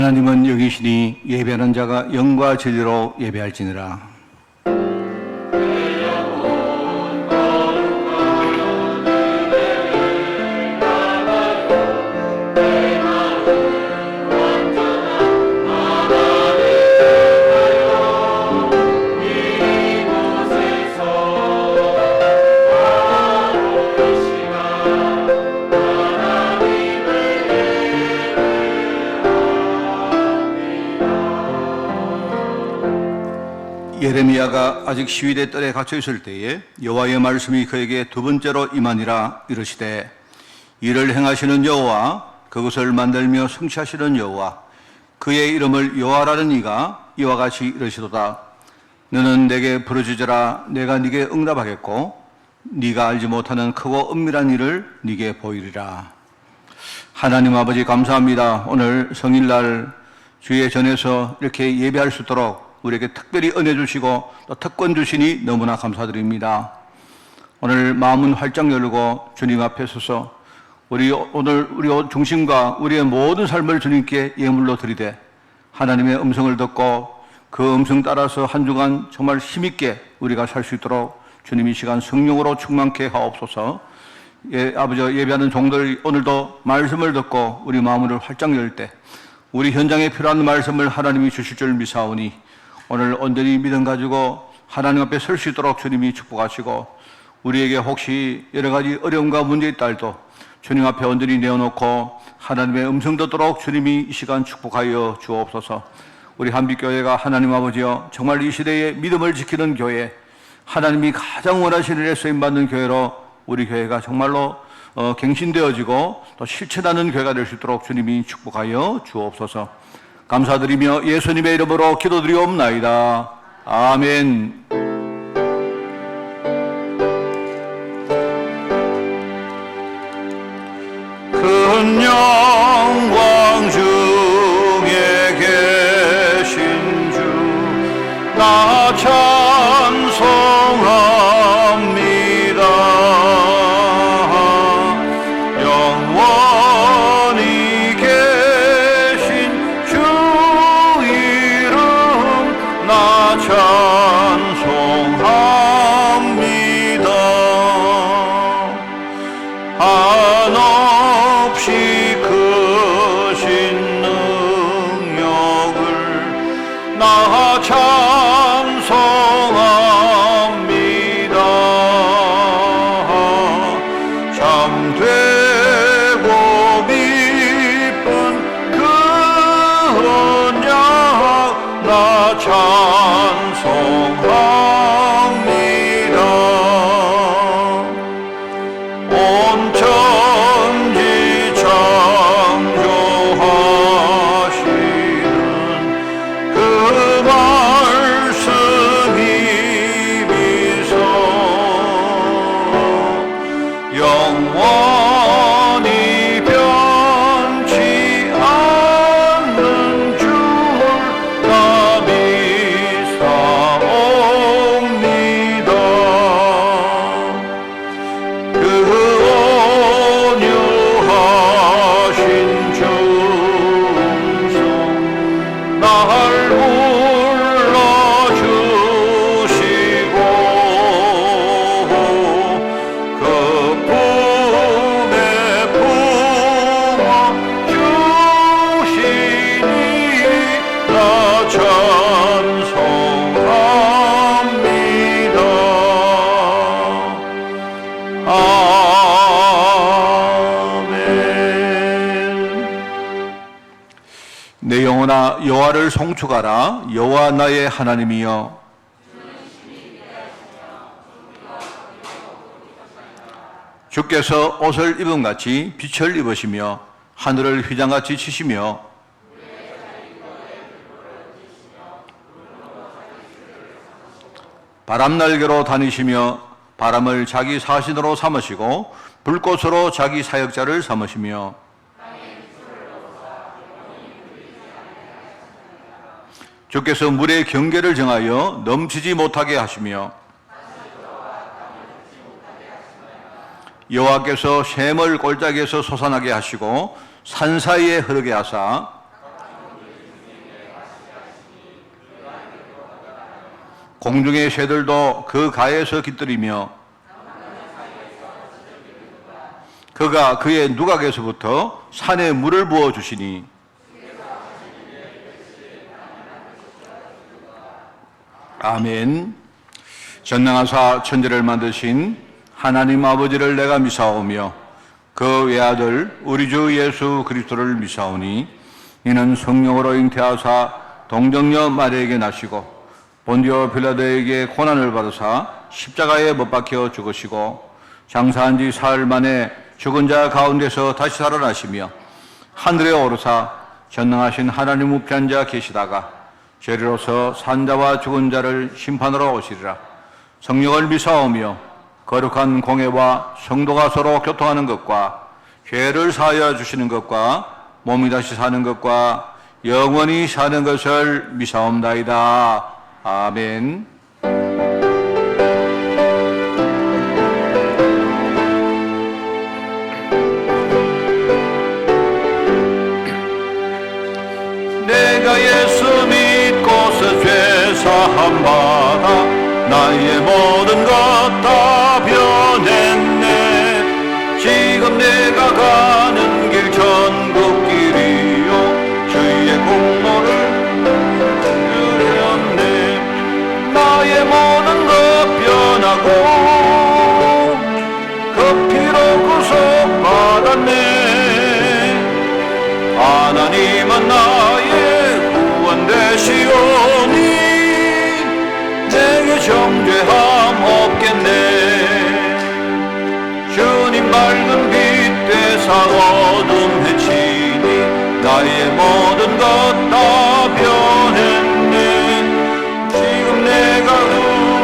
하나님은 여기시니 예배하는 자가 영과 진리로 예배할지니라. 예레미야가 아직 시위대 뜰에 갇혀 있을 때에 여호와의 말씀이 그에게 두 번째로 임하니라. 이르시되 이를 행하시는 여호와, 그것을 만들며 성취하시는 여호와, 그의 이름을 여호와라는 이가 이와 같이 이르시도다. 너는 내게 부르짖으라. 내가 네게 응답하겠고 네가 알지 못하는 크고 은밀한 일을 네게 보이리라. 하나님 아버지, 감사합니다. 오늘 성일날 주의 전에서 이렇게 예배할 수 있도록 우리에게 특별히 은혜 주시고 또 특권 주시니 너무나 감사드립니다. 오늘 마음은 활짝 열고 주님 앞에 서서 오늘 우리 중심과 우리의 모든 삶을 주님께 예물로 드리되 하나님의 음성을 듣고 그 음성 따라서 한 주간 정말 힘있게 우리가 살 수 있도록 주님 이 시간 성령으로 충만케 하옵소서. 아버지, 예배하는 종들 오늘도 말씀을 듣고 우리 마음을 활짝 열 때 우리 현장에 필요한 말씀을 하나님이 주실 줄 믿사오니 오늘 온전히 믿음 가지고 하나님 앞에 설 수 있도록 주님이 축복하시고, 우리에게 혹시 여러 가지 어려움과 문제 있다 할도 주님 앞에 온전히 내어놓고 하나님의 음성 듣도록 주님이 이 시간 축복하여 주옵소서. 우리 한빛교회가 하나님 아버지여 정말 이 시대에 믿음을 지키는 교회, 하나님이 가장 원하시는 일에 쓰임받는 교회로 우리 교회가 정말로 갱신되어지고 또 실천하는 교회가 될 수 있도록 주님이 축복하여 주옵소서. 감사드리며 예수님의 이름으로 기도드리옵나이다. 아멘. 큰 영광 중에 계신 주 나 찬송합니다. 영원히 계신 주 이름 나 찬송합니다. 한없이 크신 능력을 나 찬송합니다. 참되고 기쁜 그 언약 나 찬송합니다. 온 천지 창조하시는 그 말씀 힘이서 영원히 변치 않는 줄 나 믿사옵니다. 그 온유하신 중성 날 불러주시고 그 품에 품어주시니 나 찬송합니다. 아멘. 내 영혼아 여호와를 송축하라. 여호와 나의 하나님이여. 주께서 옷을 입은 같이 빛을 입으시며 하늘을 휘장같이 치시며 바람날개로 다니시며 바람을 자기 사신으로 삼으시고 불꽃으로 자기 사역자를 삼으시며 주께서 물의 경계를 정하여 넘치지 못하게 하시며 여호와께서 샘을 골짜기에서 솟아나게 하시고 산 사이에 흐르게 하사 공중의 새들도 그 가에서 깃들이며 그가 그의 누각에서부터 산에 물을 부어 주시니 아멘. 전능하사 천지를 만드신 하나님 아버지를 내가 미사오며 그 외아들 우리 주 예수 그리스도를 미사오니 이는 성령으로 잉태하사 동정녀 마리아에게 나시고 본디오 빌라도에게 고난을 받으사 십자가에 못 박혀 죽으시고 장사한 지 사흘 만에 죽은 자 가운데서 다시 살아나시며 하늘에 오르사 전능하신 하나님 우편 앉아 계시다가 죄리로서 산자와 죽은 자를 심판하러 오시리라. 성령을 미사오며 거룩한 공회와 성도가 서로 교통하는 것과 죄를 사하여 주시는 것과 몸이 다시 사는 것과 영원히 사는 것을 미사옵나이다. 아멘. 내가 예수 믿고서 죄 사함 받아 나의 모든 것 다 변했네. 지금 내가 가는 길 전국 길이요 주의 공로를 누렸네. 나의 모든 것 변하고 그 피로 구속받았네. 하나님은 나의 구원 되시오니 내게 정죄함 없겠네. 주님 밝은 빛 되사 어둠 해치니 나의 모든 것 다 변했네. 지금 내가 그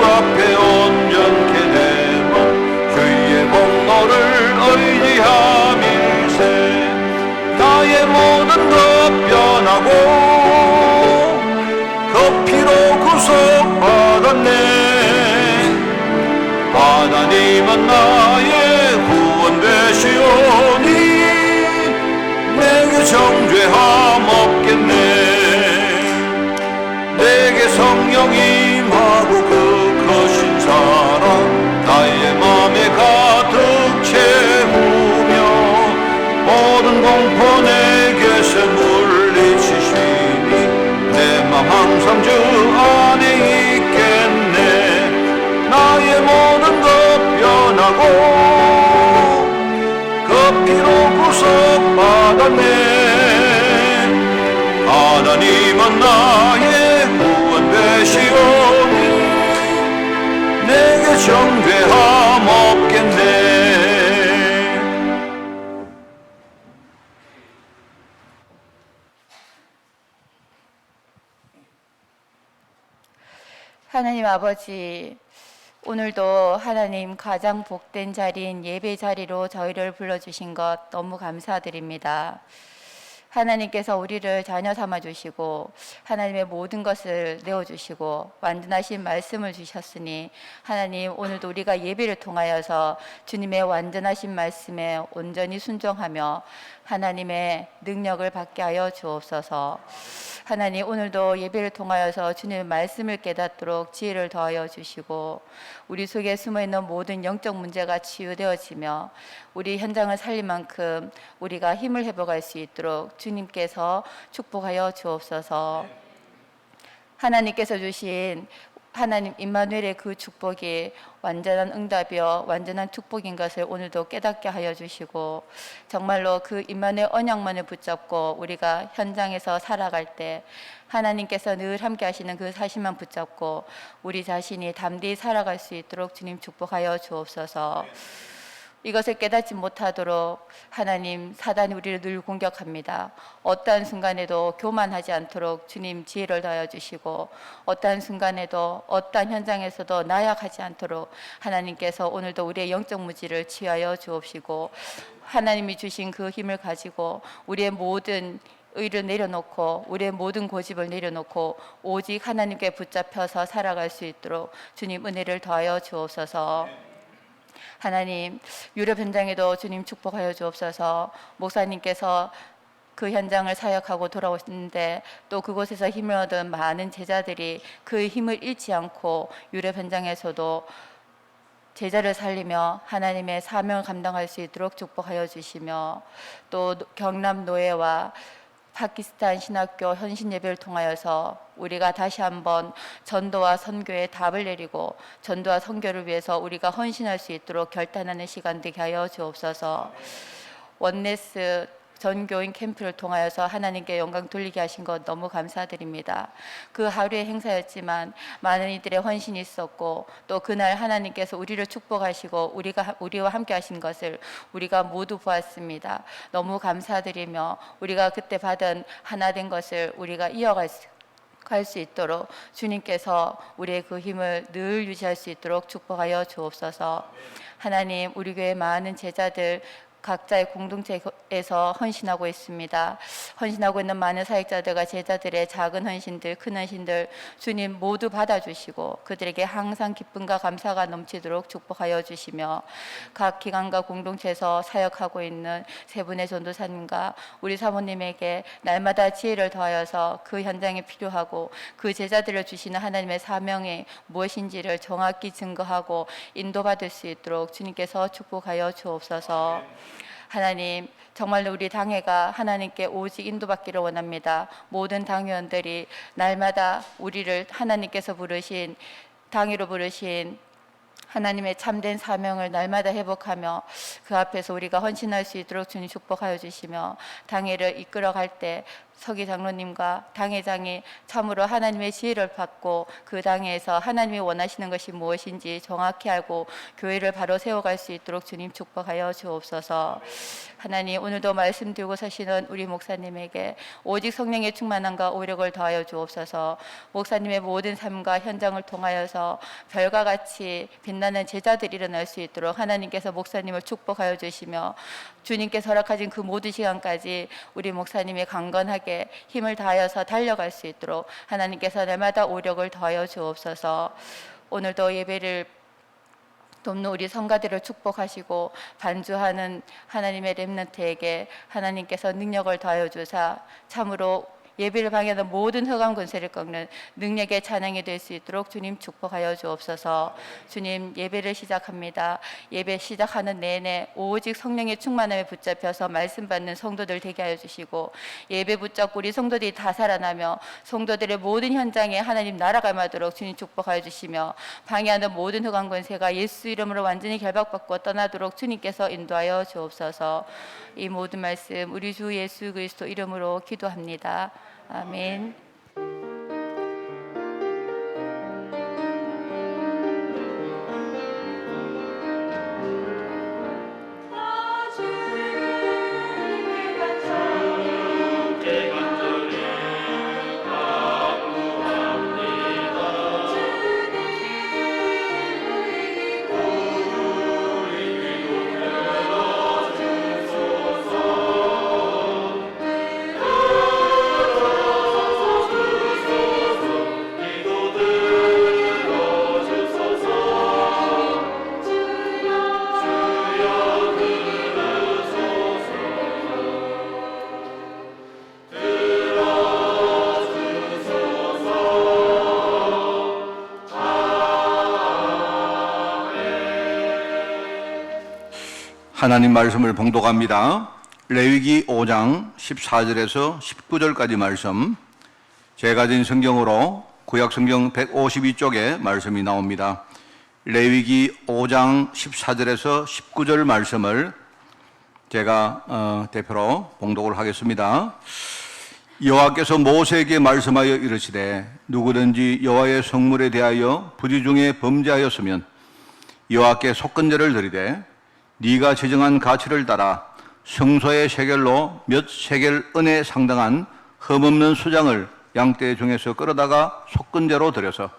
앞에 온전케 되면 주의 공로를 의지함일세. 나의 모든 것 변하고 그 피로 구속받았네. 하나님은 나의 구원 되시오니 내게 정죄함 없겠네. 내게 성령 임하고 그 크신 사랑 나의 맘에 가득 채우며 모든 공포 내게서 물리치시니 내 맘 항상 주 안에 있겠네. 나의 모든 것 변하고 그 피로 구속받았네. 하나님은 나의 구원 되시오니 내게 정죄함 없겠네. 하나님 아버지, 오늘도 하나님 가장 복된 자리인 예배 자리로 저희를 불러주신 것 너무 감사드립니다. 하나님께서 우리를 자녀 삼아주시고 하나님의 모든 것을 내어주시고 완전하신 말씀을 주셨으니 하나님 오늘도 우리가 예배를 통하여서 주님의 완전하신 말씀에 온전히 순종하며 하나님의 능력을 받게 하여 주옵소서. 하나님 오늘도 예배를 통하여서 주님의 말씀을 깨닫도록 지혜를 더하여 주시고 우리 속에 숨어있는 모든 영적 문제가 치유되어지며 우리 현장을 살릴 만큼 우리가 힘을 회복할 수 있도록 주님께서 축복하여 주옵소서. 하나님께서 주신 하나님 임마누엘의 그 축복이 완전한 응답이요 완전한 축복인 것을 오늘도 깨닫게 하여 주시고 정말로 그 임마누엘 언약만을 붙잡고 우리가 현장에서 살아갈 때 하나님께서 늘 함께 하시는 그 사실만 붙잡고 우리 자신이 담대히 살아갈 수 있도록 주님 축복하여 주옵소서. 이것을 깨닫지 못하도록 하나님 사단이 우리를 늘 공격합니다. 어떠한 순간에도 교만하지 않도록 주님 지혜를 더하여 주시고 어떠한 순간에도 어떠한 현장에서도 나약하지 않도록 하나님께서 오늘도 우리의 영적 무지를 치유하여 주옵시고 하나님이 주신 그 힘을 가지고 우리의 모든 의를 내려놓고 우리의 모든 고집을 내려놓고 오직 하나님께 붙잡혀서 살아갈 수 있도록 주님 은혜를 더하여 주옵소서. 하나님 유럽 현장에도 주님 축복하여 주옵소서. 목사님께서 그 현장을 사역하고 돌아오셨는데 또 그곳에서 힘을 얻은 많은 제자들이 그 힘을 잃지 않고 유럽 현장에서도 제자를 살리며 하나님의 사명을 감당할 수 있도록 축복하여 주시며, 또 경남 노예와 파키스탄 신학교 현신 예배를 통하여서 우리가 다시 한번 전도와 선교에 답을 내리고 전도와 선교를 위해서 우리가 헌신할 수 있도록 결단하는 시간 되게 하여 주옵소서. 원네스 전교인 캠프를 통하여서 하나님께 영광 돌리게 하신 것 너무 감사드립니다. 그 하루의 행사였지만 많은 이들의 헌신이 있었고, 또 그날 하나님께서 우리를 축복하시고 우리와 함께 하신 것을 우리가 모두 보았습니다. 너무 감사드리며 우리가 그때 받은 하나된 것을 우리가 이어갈 수 있도록 주님께서 우리의 그 힘을 늘 유지할 수 있도록 축복하여 주옵소서. 하나님, 우리 교회 많은 제자들 각자의 공동체에서 헌신하고 있습니다. 헌신하고 있는 많은 사역자들과 제자들의 작은 헌신들, 큰 헌신들 주님 모두 받아주시고 그들에게 항상 기쁨과 감사가 넘치도록 축복하여 주시며, 각 기관과 공동체에서 사역하고 있는 세 분의 전도사님과 우리 사모님에게 날마다 지혜를 더하여서 그 현장에 필요하고 그 제자들을 주시는 하나님의 사명이 무엇인지를 정확히 증거하고 인도받을 수 있도록 주님께서 축복하여 주옵소서. 하나님, 정말로 우리 당회가 하나님께 오직 인도받기를 원합니다. 모든 당회원들이 날마다 우리를 하나님께서 부르신, 당회로 부르신 하나님의 참된 사명을 날마다 회복하며 그 앞에서 우리가 헌신할 수 있도록 주님 축복하여 주시며, 당회를 이끌어갈 때 서기 장로님과 당회장이 참으로 하나님의 지혜를 받고 그 당회에서 하나님이 원하시는 것이 무엇인지 정확히 알고 교회를 바로 세워갈 수 있도록 주님 축복하여 주옵소서. 하나님, 오늘도 말씀 들고 서시는 우리 목사님에게 오직 성령의 충만함과 오력을 더하여 주옵소서. 목사님의 모든 삶과 현장을 통하여서 별과 같이 빛나는 제자들이 일어날 수 있도록 하나님께서 목사님을 축복하여 주시며, 주님께서 허락하신 그 모든 시간까지 우리 목사님이 강건하게 힘을 다하여서 달려갈 수 있도록 하나님께서 날마다 오력을 더하여 주옵소서. 오늘도 예배를 돕는 우리 성가들을 축복하시고 반주하는 하나님의 렘넌트에게 하나님께서 능력을 더하여 주사 참으로 예배를 방해하는 모든 흑암 권세를 꺾는 능력의 찬양이 될 수 있도록 주님 축복하여 주옵소서. 주님, 예배를 시작합니다. 예배 시작하는 내내 오직 성령의 충만함에 붙잡혀서 말씀 받는 성도들 되게 하여 주시고, 예배 붙잡고 우리 성도들이 다 살아나며 성도들의 모든 현장에 하나님 나라가 임하도록 주님 축복하여 주시며, 방해하는 모든 흑암 권세가 예수 이름으로 완전히 결박받고 떠나도록 주님께서 인도하여 주옵소서. 이 모든 말씀 우리 주 예수 그리스도 이름으로 기도합니다. 아멘. 하나님 말씀을 봉독합니다. 레위기 5장 14절에서 19절까지 말씀, 제가 진 성경으로 구약성경 152쪽에 말씀이 나옵니다. 레위기 5장 14절에서 19절 말씀을 제가 대표로 봉독을 하겠습니다. 여호와께서 모세에게 말씀하여 이르시되, 누구든지 여호와의 성물에 대하여 부지 중에 범죄하였으면 여호와께 속건제를 드리되 네가 지정한 가치를 따라 성소의 세겔로 몇 세겔 은에 상당한 흠없는 수장을 양떼 중에서 끌어다가 속건제로 드려서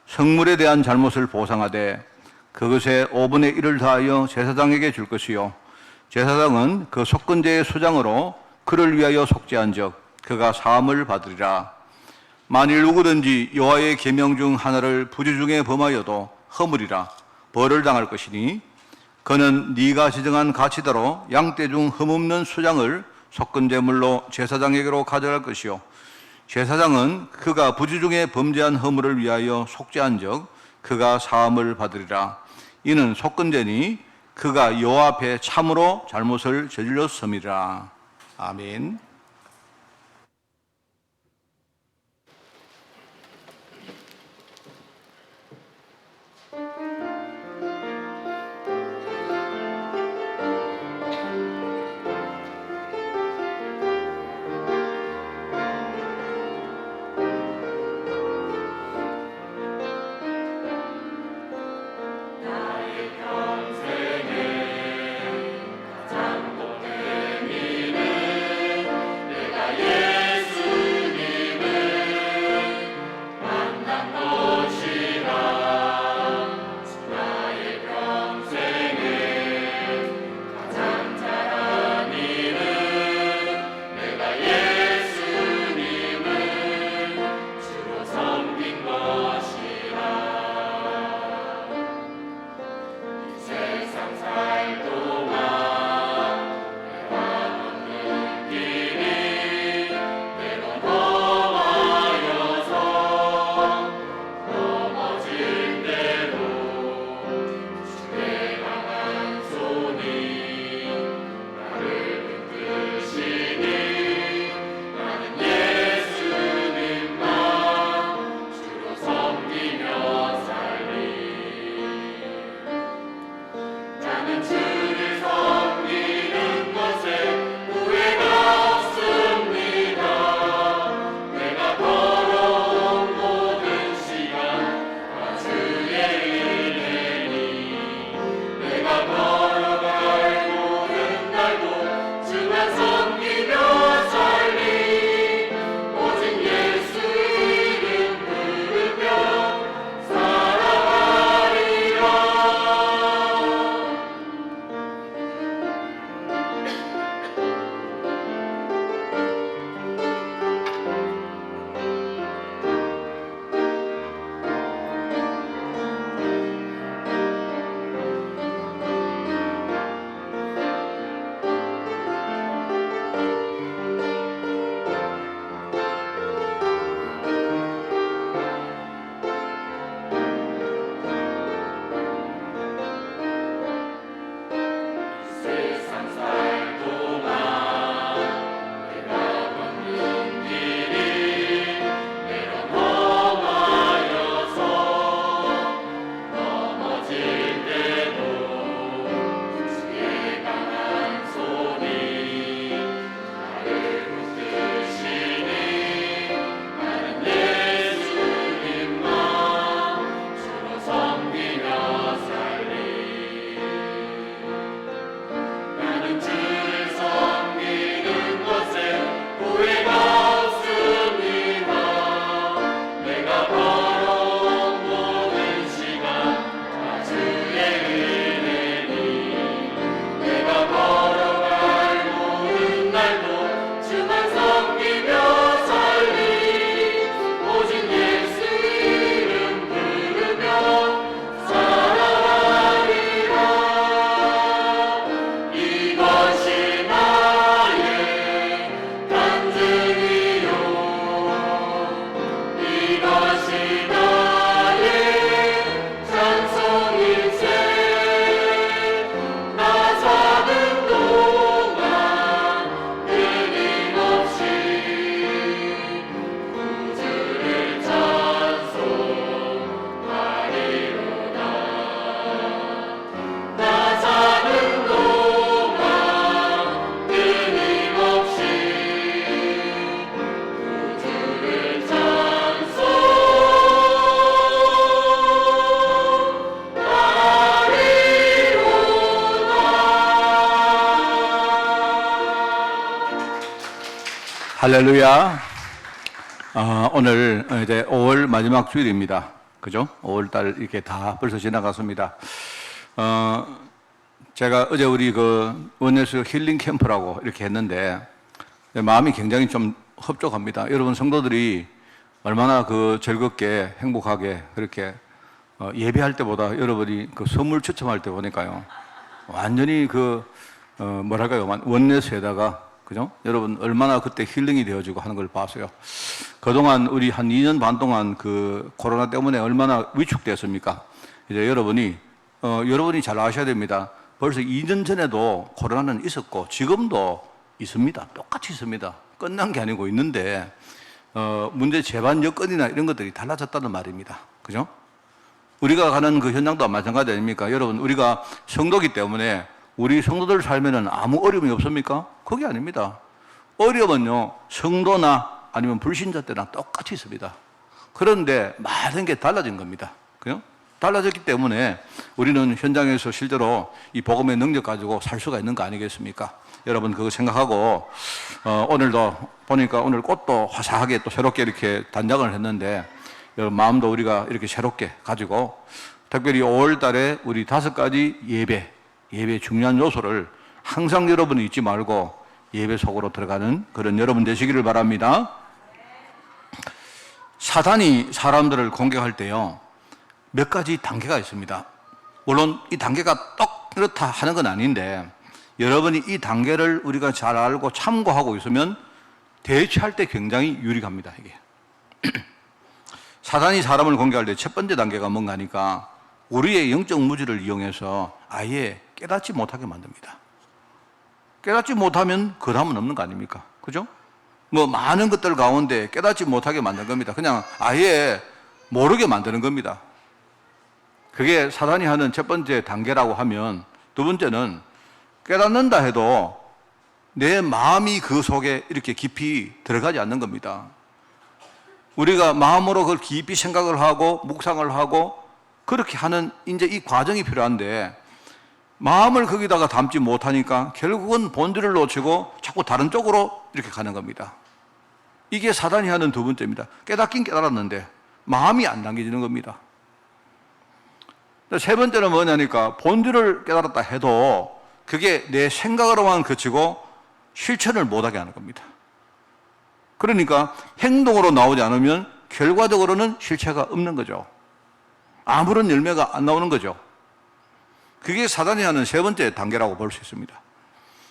성물에 대한 잘못을 보상하되 그것의 5분의 1을 다하여 제사장에게 줄 것이요, 제사장은 그 속건제의 수장으로 그를 위하여 속죄한즉 그가 사함을 받으리라. 만일 누구든지 여호와의 계명 중 하나를 부지 중에 범하여도 허물이라 벌을 당할 것이니, 그는 네가 지정한 가치대로 양떼 중 흠없는 수장을 속건 제물로 제사장에게로 가져갈 것이요 제사장은 그가 부지 중에 범죄한 허물을 위하여 속죄한 적 그가 사함을 받으리라. 이는 속건제니 그가 여호와 앞에 참으로 잘못을 저질렀음이라. 아멘. 할렐루야. 오늘 이제 5월 마지막 주일입니다. 그죠? 5월 달 이렇게 다 벌써 지나갔습니다. 제가 어제 우리 그 원예수 힐링 캠프라고 이렇게 했는데 마음이 굉장히 좀 흡족합니다. 여러분 성도들이 얼마나 그 즐겁게 행복하게 그렇게 예배할 때보다 여러분이 그 선물 추첨할 때 보니까요. 완전히 그 뭐랄까요? 원예수에다가 그죠? 여러분 얼마나 그때 힐링이 되어지고 하는 걸 봐서요. 그동안 우리 한 2년 반 동안 그 코로나 때문에 얼마나 위축됐습니까? 이제 여러분이 잘 아셔야 됩니다. 벌써 2년 전에도 코로나는 있었고 지금도 있습니다. 똑같이 있습니다. 끝난 게 아니고 있는데 문제 재반 여건이나 이런 것들이 달라졌다는 말입니다. 그죠? 우리가 가는 그 현장도 마찬가지 아닙니까? 여러분 우리가 성도기 때문에 우리 성도들 살면은 아무 어려움이 없습니까? 그게 아닙니다. 어려움은요, 성도나 아니면 불신자 때나 똑같이 있습니다. 그런데 많은 게 달라진 겁니다. 그죠? 달라졌기 때문에 우리는 현장에서 실제로 이 복음의 능력 가지고 살 수가 있는 거 아니겠습니까? 여러분 그거 생각하고 오늘도 보니까 오늘 꽃도 화사하게 또 새롭게 이렇게 단장을 했는데 여러분 마음도 우리가 이렇게 새롭게 가지고 특별히 5월 달에 우리 5가지 예배 중요한 요소를 항상 여러분이 잊지 말고 예배 속으로 들어가는 그런 여러분 되시기를 바랍니다. 사단이 사람들을 공격할 때요, 몇 가지 단계가 있습니다. 물론 이 단계가 똑 그렇다 하는 건 아닌데 여러분이 이 단계를 우리가 잘 알고 참고하고 있으면 대처할 때 굉장히 유리합니다. 이게 사단이 사람을 공격할 때 첫 번째 단계가 뭔가 하니까 우리의 영적 무지를 이용해서 아예 깨닫지 못하게 만듭니다. 깨닫지 못하면 그 다음은 없는 거 아닙니까? 그죠? 뭐 많은 것들 가운데 깨닫지 못하게 만든 겁니다. 그냥 아예 모르게 만드는 겁니다. 그게 사단이 하는 첫 번째 단계라고 하면, 두 번째는 깨닫는다 해도 내 마음이 그 속에 이렇게 깊이 들어가지 않는 겁니다. 우리가 마음으로 그걸 깊이 생각을 하고 묵상을 하고 그렇게 하는 이제 이 과정이 필요한데 마음을 거기다가 담지 못하니까 결국은 본질을 놓치고 자꾸 다른 쪽으로 이렇게 가는 겁니다. 이게 사단이 하는 두 번째입니다. 깨닫긴 깨달았는데 마음이 안 당겨지는 겁니다. 세 번째는 뭐냐니까 본질을 깨달았다 해도 그게 내 생각으로만 그치고 실천을 못하게 하는 겁니다. 그러니까 행동으로 나오지 않으면 결과적으로는 실체가 없는 거죠. 아무런 열매가 안 나오는 거죠. 그게 사단이 하는 세 번째 단계라고 볼 수 있습니다.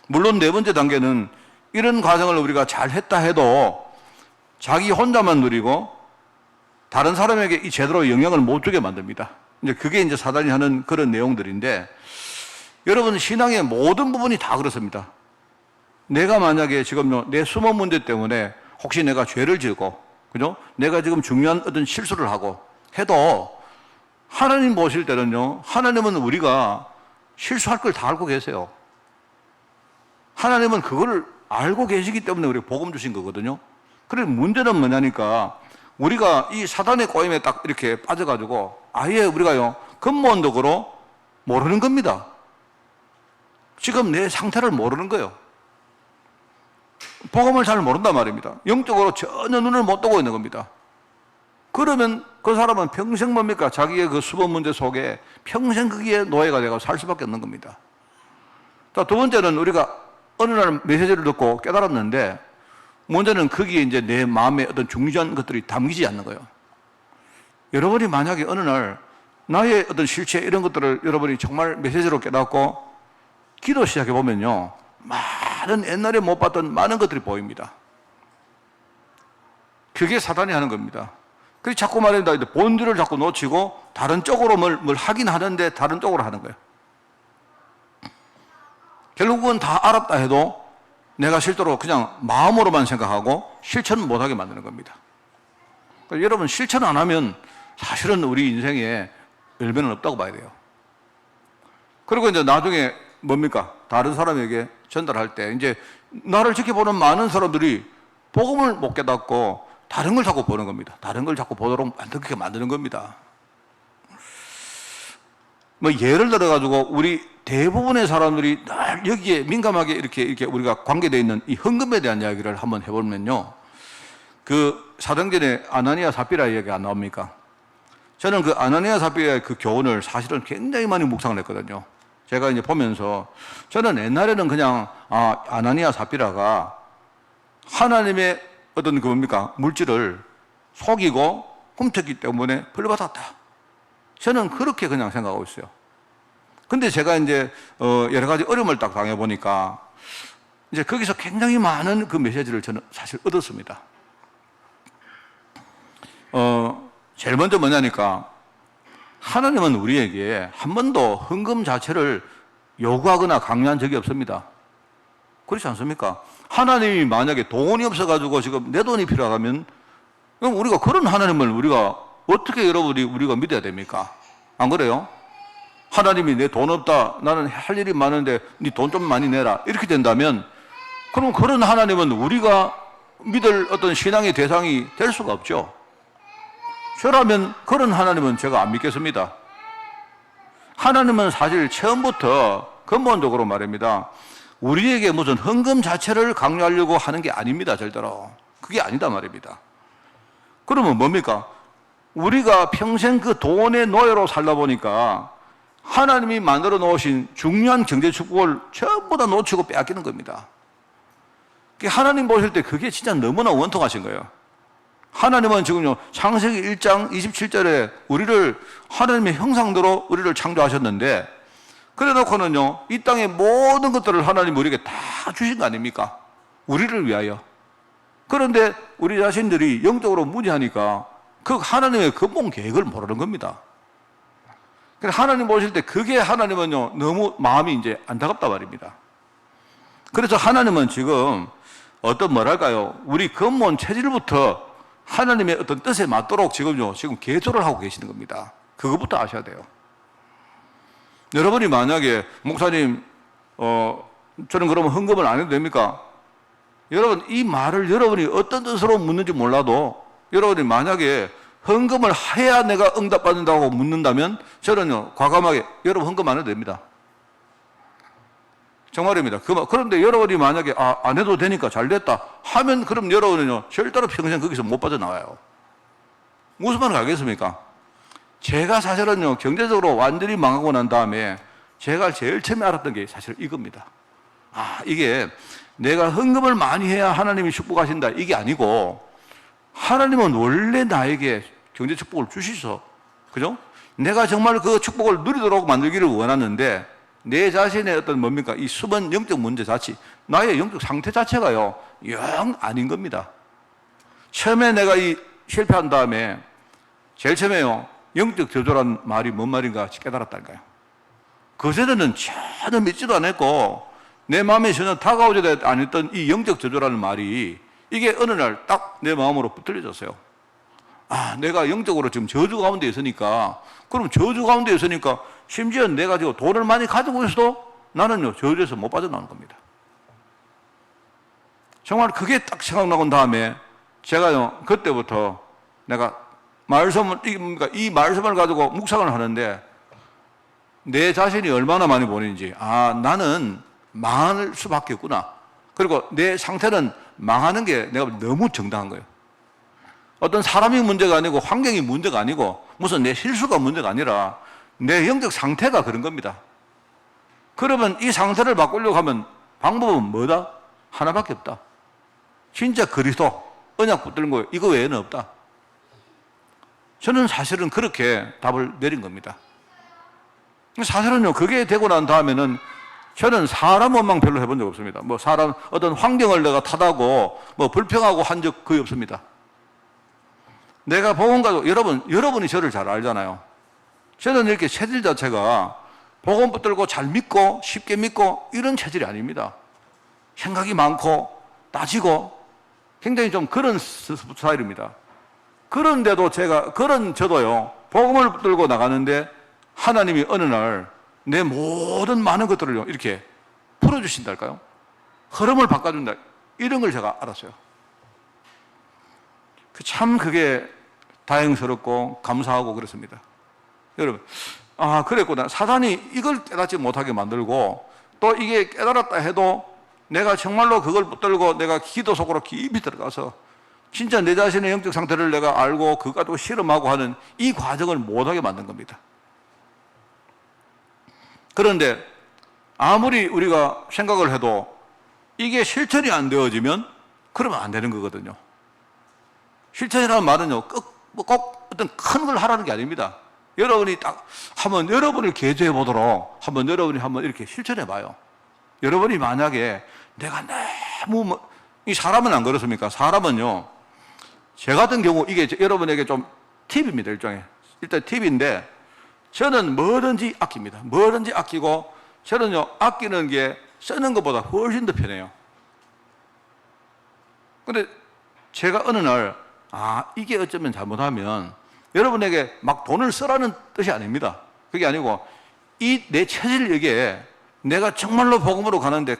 물론 네 번째 단계는 이런 과정을 우리가 잘 했다 해도 자기 혼자만 누리고 다른 사람에게 이 제대로 영향을 못 주게 만듭니다. 이제 그게 이제 사단이 하는 그런 내용들인데 여러분 신앙의 모든 부분이 다 그렇습니다. 내가 만약에 지금 내 숨은 문제 때문에 혹시 내가 죄를 지고, 그죠? 내가 지금 중요한 어떤 실수를 하고 해도 하나님 보실 때는요, 하나님은 우리가 실수할 걸 다 알고 계세요. 하나님은 그거를 알고 계시기 때문에 우리가 복음 주신 거거든요. 그래서 문제는 뭐냐니까 우리가 이 사단의 꼬임에 딱 이렇게 빠져가지고 아예 우리가요, 근본적으로 모르는 겁니다. 지금 내 상태를 모르는 거예요. 복음을 잘 모른단 말입니다. 영적으로 전혀 눈을 못 뜨고 있는 겁니다. 그러면 그 사람은 평생 뭡니까? 자기의 그 수법 문제 속에 평생 거기에 노예가 되고 살 수밖에 없는 겁니다. 자, 두 번째는 우리가 어느 날 메시지를 듣고 깨달았는데 문제는 거기에 이제 내 마음에 어떤 중요한 것들이 담기지 않는 거예요. 여러분이 만약에 어느 날 나의 어떤 실체 이런 것들을 여러분이 정말 메시지로 깨닫고 기도 시작해 보면요, 많은 옛날에 못 봤던 많은 것들이 보입니다. 그게 사단이 하는 겁니다. 그래서 자꾸 말합니다. 본질을 자꾸 놓치고 다른 쪽으로 뭘 하긴 하는데 다른 쪽으로 하는 거예요. 결국은 다 알았다 해도 내가 실제로 그냥 마음으로만 생각하고 실천은 못하게 만드는 겁니다. 그러니까 여러분 실천 안 하면 사실은 우리 인생에 열매는 없다고 봐야 돼요. 그리고 이제 나중에 뭡니까? 다른 사람에게 전달할 때 이제 나를 지켜보는 많은 사람들이 복음을 못 깨닫고 다른 걸 자꾸 보는 겁니다. 다른 걸 자꾸 보도록 그렇게 만드는 겁니다. 뭐 예를 들어가지고 우리 대부분의 사람들이 늘 여기에 민감하게 이렇게 우리가 관계되어 있는 이 헌금에 대한 이야기를 한번 해보면요. 그 사도행전에 아나니아 삽비라 이야기 안 나옵니까? 저는 그 아나니아 삽비라의 그 교훈을 사실은 굉장히 많이 묵상을 했거든요. 제가 이제 보면서 저는 옛날에는 그냥 아나니아 삽비라가 하나님의 어떤 그 뭡니까? 물질을 속이고 훔쳤기 때문에 벌받았다. 저는 그렇게 그냥 생각하고 있어요. 근데 제가 이제 여러 가지 어려움을 딱 당해보니까 이제 거기서 굉장히 많은 그 메시지를 저는 사실 얻었습니다. 제일 먼저 뭐냐니까, 하나님은 우리에게 한 번도 헌금 자체를 요구하거나 강요한 적이 없습니다. 그렇지 않습니까? 하나님이 만약에 돈이 없어가지고 지금 내 돈이 필요하다면, 그럼 우리가 그런 하나님을 우리가 어떻게 우리가 믿어야 됩니까? 안 그래요? 하나님이 내 돈 없다, 나는 할 일이 많은데 네 돈 좀 많이 내라, 이렇게 된다면, 그럼 그런 하나님은 우리가 믿을 어떤 신앙의 대상이 될 수가 없죠. 저라면 그런 하나님은 제가 안 믿겠습니다. 하나님은 사실 처음부터 근본적으로 말입니다, 우리에게 무슨 헌금 자체를 강요하려고 하는 게 아닙니다. 절대로. 그게 아니다 말입니다. 그러면 뭡니까? 우리가 평생 그 돈의 노예로 살다 보니까 하나님이 만들어 놓으신 중요한 경제 축복을 전부 다 놓치고 빼앗기는 겁니다. 하나님 보실 때 그게 진짜 너무나 원통하신 거예요. 하나님은 지금요, 창세기 1장 27절에 우리를 하나님의 형상대로 우리를 창조하셨는데, 그래 놓고는요, 이 땅의 모든 것들을 하나님 우리에게 다 주신 거 아닙니까? 우리를 위하여. 그런데 우리 자신들이 영적으로 무지하니까 그 하나님의 근본 계획을 모르는 겁니다. 그래서 하나님 보실 때 그게 하나님은요, 너무 마음이 이제 안타깝다 말입니다. 그래서 하나님은 지금 어떤 뭐랄까요, 우리 근본 체질부터 하나님의 어떤 뜻에 맞도록 지금 개조를 하고 계시는 겁니다. 그것부터 아셔야 돼요. 여러분이 만약에 목사님, 저는 그러면 헌금을 안 해도 됩니까? 여러분, 이 말을 여러분이 어떤 뜻으로 묻는지 몰라도 여러분이 만약에 헌금을 해야 내가 응답받는다고 묻는다면 저는요, 과감하게 여러분 헌금 안 해도 됩니다. 정말입니다. 그런데 여러분이 만약에 안 해도 되니까 잘 됐다 하면, 그럼 여러분은요, 절대로 평생 거기서 못 빠져나와요. 무슨 말을 알겠습니까? 제가 사실은요, 경제적으로 완전히 망하고 난 다음에 제가 제일 처음에 알았던 게 사실 이겁니다. 이게 내가 헌금을 많이 해야 하나님이 축복하신다, 이게 아니고, 하나님은 원래 나에게 경제 축복을 주시죠. 그죠? 내가 정말 그 축복을 누리도록 만들기를 원하는데, 내 자신의 어떤 뭡니까? 이 수번 영적 문제 자체, 나의 영적 상태 자체가요, 영 아닌 겁니다. 처음에 내가 실패한 다음에, 제일 처음에요, 영적 저조란 말이 뭔 말인가 깨달았다니까요. 그전에는 전혀 믿지도 않았고, 내 마음에 전혀 다가오지도 않았던 이 영적 저조라는 말이, 이게 어느 날 딱 내 마음으로 붙들려졌어요. 내가 영적으로 지금 저주 가운데 있으니까, 그럼 저주 가운데 있으니까, 심지어 내가 지금 돈을 많이 가지고 있어도 나는요, 저주에서 못 빠져나오는 겁니다. 정말 그게 딱 생각나고 다음에 제가요, 그때부터 내가 이 말씀을 가지고 묵상을 하는데, 내 자신이 얼마나 많이 보이는지, 나는 망할 수밖에 없구나. 그리고 내 상태는 망하는 게 내가 너무 정당한 거예요. 어떤 사람이 문제가 아니고 환경이 문제가 아니고 무슨 내 실수가 문제가 아니라 내 영적 상태가 그런 겁니다. 그러면 이 상태를 바꾸려고 하면 방법은 뭐다? 하나밖에 없다. 진짜 그리스도, 언약 붙드는 거예요. 이거 외에는 없다. 저는 사실은 그렇게 답을 내린 겁니다. 사실은요, 그게 되고 난 다음에는 저는 사람 원망 별로 해본 적 없습니다. 어떤 환경을 내가 탓하고 불평하고 한 적 거의 없습니다. 내가 복음 가지고, 여러분이 저를 잘 알잖아요. 저는 이렇게 체질 자체가 복음 붙들고 잘 믿고 쉽게 믿고 이런 체질이 아닙니다. 생각이 많고 따지고 굉장히 좀 그런 스타일입니다. 그런데도 저도요, 복음을 붙들고 나가는데 하나님이 어느 날 내 모든 많은 것들을 이렇게 풀어주신달까요? 흐름을 바꿔준다. 이런 걸 제가 알았어요. 참 그게 다행스럽고 감사하고 그렇습니다. 여러분, 그랬구나. 사단이 이걸 깨닫지 못하게 만들고, 또 이게 깨달았다 해도 내가 정말로 그걸 붙들고 내가 기도 속으로 깊이 들어가서 진짜 내 자신의 영적 상태를 내가 알고 그거 가지고 실험하고 하는 이 과정을 못하게 만든 겁니다. 그런데 아무리 우리가 생각을 해도 이게 실천이 안 되어지면 그러면 안 되는 거거든요. 실천이라는 말은요, 꼭 어떤 큰 걸 하라는 게 아닙니다. 여러분이 딱 한번 여러분을 개조해 보도록 여러분이 한번 이렇게 실천해 봐요. 여러분이 만약에 내가 너무 이 사람은 안 그렇습니까? 사람은요, 제 같은 경우 이게 여러분에게 좀 팁입니다. 일단 팁인데, 저는 뭐든지 아낍니다. 뭐든지 아끼고, 저는요, 아끼는 게 쓰는 것보다 훨씬 더 편해요. 근데 제가 어느 날, 이게 어쩌면 잘못하면 여러분에게 막 돈을 쓰라는 뜻이 아닙니다. 그게 아니고, 이 내 체질 여기에 내가 정말로 복음으로 가는데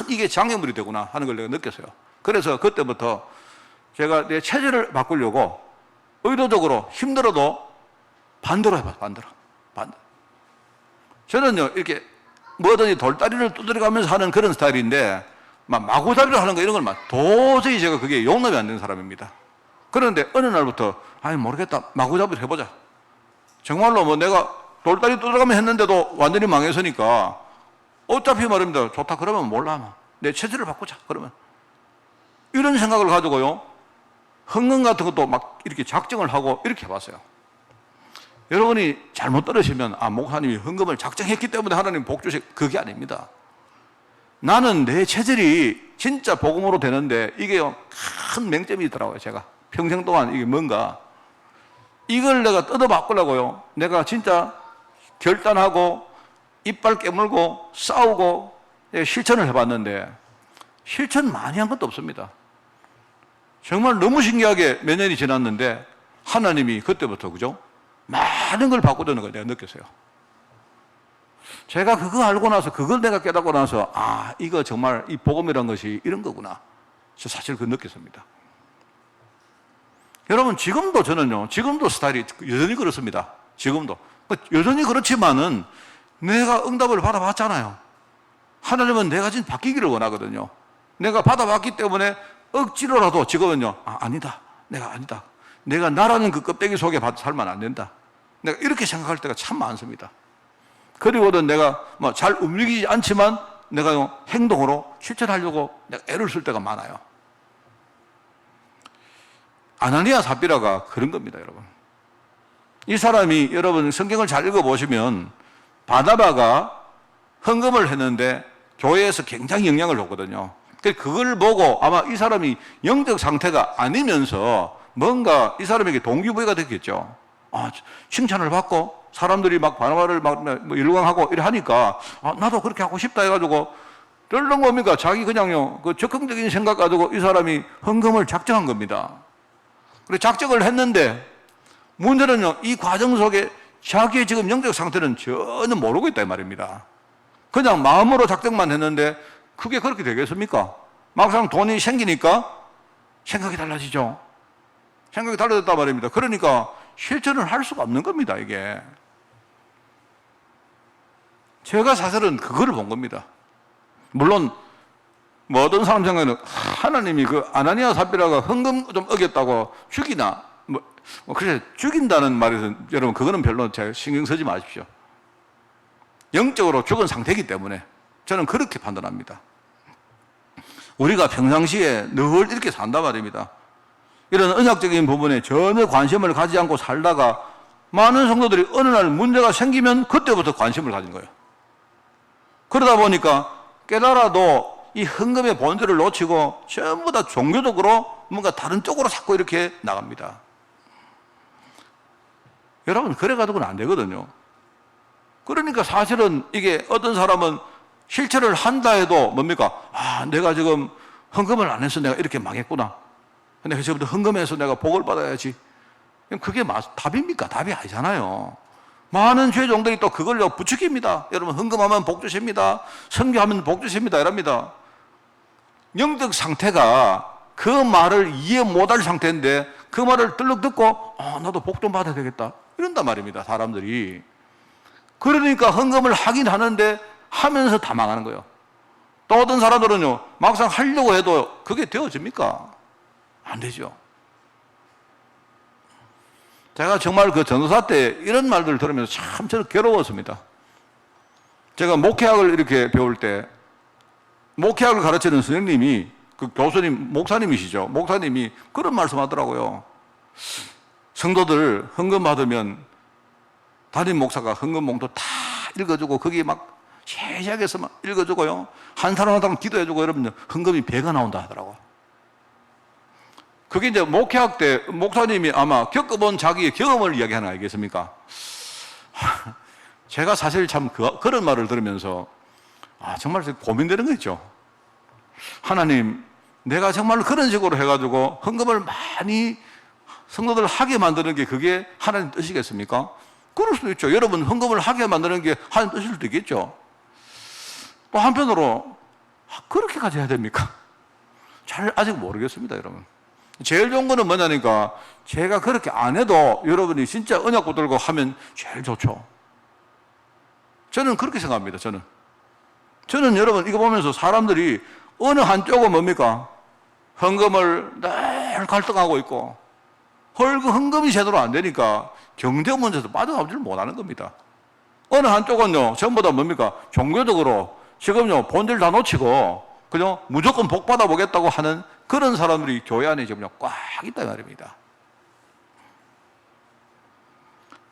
이게 장애물이 되구나 하는 걸 내가 느꼈어요. 그래서 그때부터 제가 내 체질을 바꾸려고 의도적으로 힘들어도 반대로 해봐요. 반대로. 저는요, 이렇게 뭐든지 돌다리를 두드려가면서 하는 그런 스타일인데, 막 마구잡이로 하는 거 이런 걸 막 도저히 제가 그게 용납이 안 되는 사람입니다. 그런데 어느 날부터, 모르겠다. 마구잡이로 해보자. 정말로 뭐 내가 돌다리 두드려가면서 했는데도 완전히 망했으니까, 어차피 말입니다. 좋다. 그러면 몰라. 내 체질을 바꾸자. 그러면. 이런 생각을 가지고요, 헌금 같은 것도 막 이렇게 작정을 하고 이렇게 해봤어요. 여러분이 잘못 들으시면, 목사님이 헌금을 작정했기 때문에 하나님 복 주실, 그게 아닙니다. 나는 내 체질이 진짜 복음으로 되는데, 이게요, 큰 맹점이 있더라고요, 제가. 평생 동안 이게 뭔가. 이걸 내가 뜯어 바꾸려고요. 내가 진짜 결단하고, 이빨 깨물고, 싸우고, 실천을 해봤는데, 실천 많이 한 것도 없습니다. 정말 너무 신기하게 몇 년이 지났는데, 하나님이 그때부터, 그죠? 많은 걸 바꾸려는 걸 내가 느꼈어요. 제가 그거 알고 나서, 그걸 내가 깨닫고 나서, 이거 정말 이 복음이란 것이 이런 거구나. 저 사실 그거 느꼈습니다. 여러분, 지금도 스타일이 여전히 그렇습니다. 지금도. 여전히 그렇지만은 내가 응답을 받아봤잖아요. 하나님은 내가 지금 바뀌기를 원하거든요. 내가 받아봤기 때문에 억지로라도 지금은요, 아니다. 내가 아니다. 내가 나라는 그 껍데기 속에 살면 안 된다. 내가 이렇게 생각할 때가 참 많습니다. 그리고는 내가 뭐 잘 움직이지 않지만 내가 행동으로 실천하려고 내가 애를 쓸 때가 많아요. 아나니아 삽비라가 그런 겁니다, 여러분. 이 사람이 여러분 성경을 잘 읽어보시면 바나바가 헌금을 했는데 교회에서 굉장히 영향을 줬거든요. 그걸 보고 아마 이 사람이 영적 상태가 아니면서 뭔가 이 사람에게 동기부여가 됐겠죠. 칭찬을 받고 사람들이 막 바나바를 막 열광하고 이래 하니까 나도 그렇게 하고 싶다 해가지고 덜렁 뭡니까? 자기 그냥요 그 적극적인 생각 가지고 이 사람이 헌금을 작정한 겁니다. 그래 작정을 했는데 문제는요, 이 과정 속에 자기의 지금 영적 상태는 전혀 모르고 있다 이 말입니다. 그냥 마음으로 작정만 했는데 그게 그렇게 되겠습니까? 막상 돈이 생기니까 생각이 달라지죠. 생각이 달라졌단 말입니다. 그러니까 실천을 할 수가 없는 겁니다, 이게. 제가 사실은 그거를 본 겁니다. 물론 뭐 어떤 사람 생각에는 하나님이 그 아나니아 삽비라가 헌금 좀 어겼다고 죽이나 그래서 죽인다는 말에서 여러분 그거는 별로 제가 신경 쓰지 마십시오. 영적으로 죽은 상태이기 때문에 저는 그렇게 판단합니다. 우리가 평상시에 늘 이렇게 산단 말입니다. 이런 언약적인 부분에 전혀 관심을 가지지 않고 살다가 많은 성도들이 어느 날 문제가 생기면 그때부터 관심을 가진 거예요. 그러다 보니까 깨달아도 이 헌금의 본질을 놓치고 전부 다 종교적으로 뭔가 다른 쪽으로 자꾸 이렇게 나갑니다. 여러분, 그래가지고는 안 되거든요. 그러니까 사실은 이게 어떤 사람은 실천을 한다 해도 뭡니까? 내가 지금 헌금을 안 해서 내가 이렇게 망했구나. 내가 지금부터 헌금해서 내가 복을 받아야지. 그게 답입니까? 답이 아니잖아요. 많은 죄종들이 또 그걸요 부추깁니다. 여러분, 헌금하면 복 주십니다. 선교하면 복 주십니다. 이럽니다. 영적 상태가 그 말을 이해 못할 상태인데 그 말을 들럭 듣고 나도 복 좀 받아야 되겠다. 이런단 말입니다. 사람들이. 그러니까 헌금을 하긴 하는데 하면서 다 망하는 거예요. 또 어떤 사람들은요 막상 하려고 해도 그게 되어집니까? 안 되죠. 제가 정말 그 전도사 때 이런 말들을 들으면서 참 저는 괴로웠습니다. 제가 목회학을 이렇게 배울 때 목회학을 가르치는 선생님이 그 교수님, 목사님이시죠. 목사님이 그런 말씀 하더라고요. 성도들 헌금 받으면 담임 목사가 헌금 봉투 다 읽어주고 거기에 막 세시하게서 막 읽어주고요. 한 사람 한 사람 기도해주고 이러면 헌금이 배가 나온다 하더라고. 그게 이제 목회학 때 목사님이 아마 겪어본 자기의 경험을 이야기하는 거 아니겠습니까? 제가 사실 참 그런 말을 들으면서 정말 고민되는 거 있죠. 하나님, 내가 정말 그런 식으로 해가지고 헌금을 많이 성도들 하게 만드는 게 그게 하나님 뜻이겠습니까? 그럴 수도 있죠. 여러분 헌금을 하게 만드는 게 하나님 뜻일 수도 있겠죠. 또 한편으로 그렇게까지 해야 됩니까? 잘 아직 모르겠습니다, 여러분. 제일 좋은 거는 뭐냐니까 제가 그렇게 안 해도 여러분이 진짜 언약 붙들고 하면 제일 좋죠. 저는 그렇게 생각합니다. 저는 여러분 이거 보면서 사람들이 어느 한쪽은 뭡니까? 헌금을 늘 갈등하고 있고 헌금이 제대로 안 되니까 경제 문제에서 빠져나오지를 못하는 겁니다. 어느 한쪽은요 전부 다 뭡니까? 종교적으로 지금요 본질 다 놓치고 그냥 무조건 복 받아보겠다고 하는 그런 사람들이 교회 안에 지금 꽉 있다 말입니다.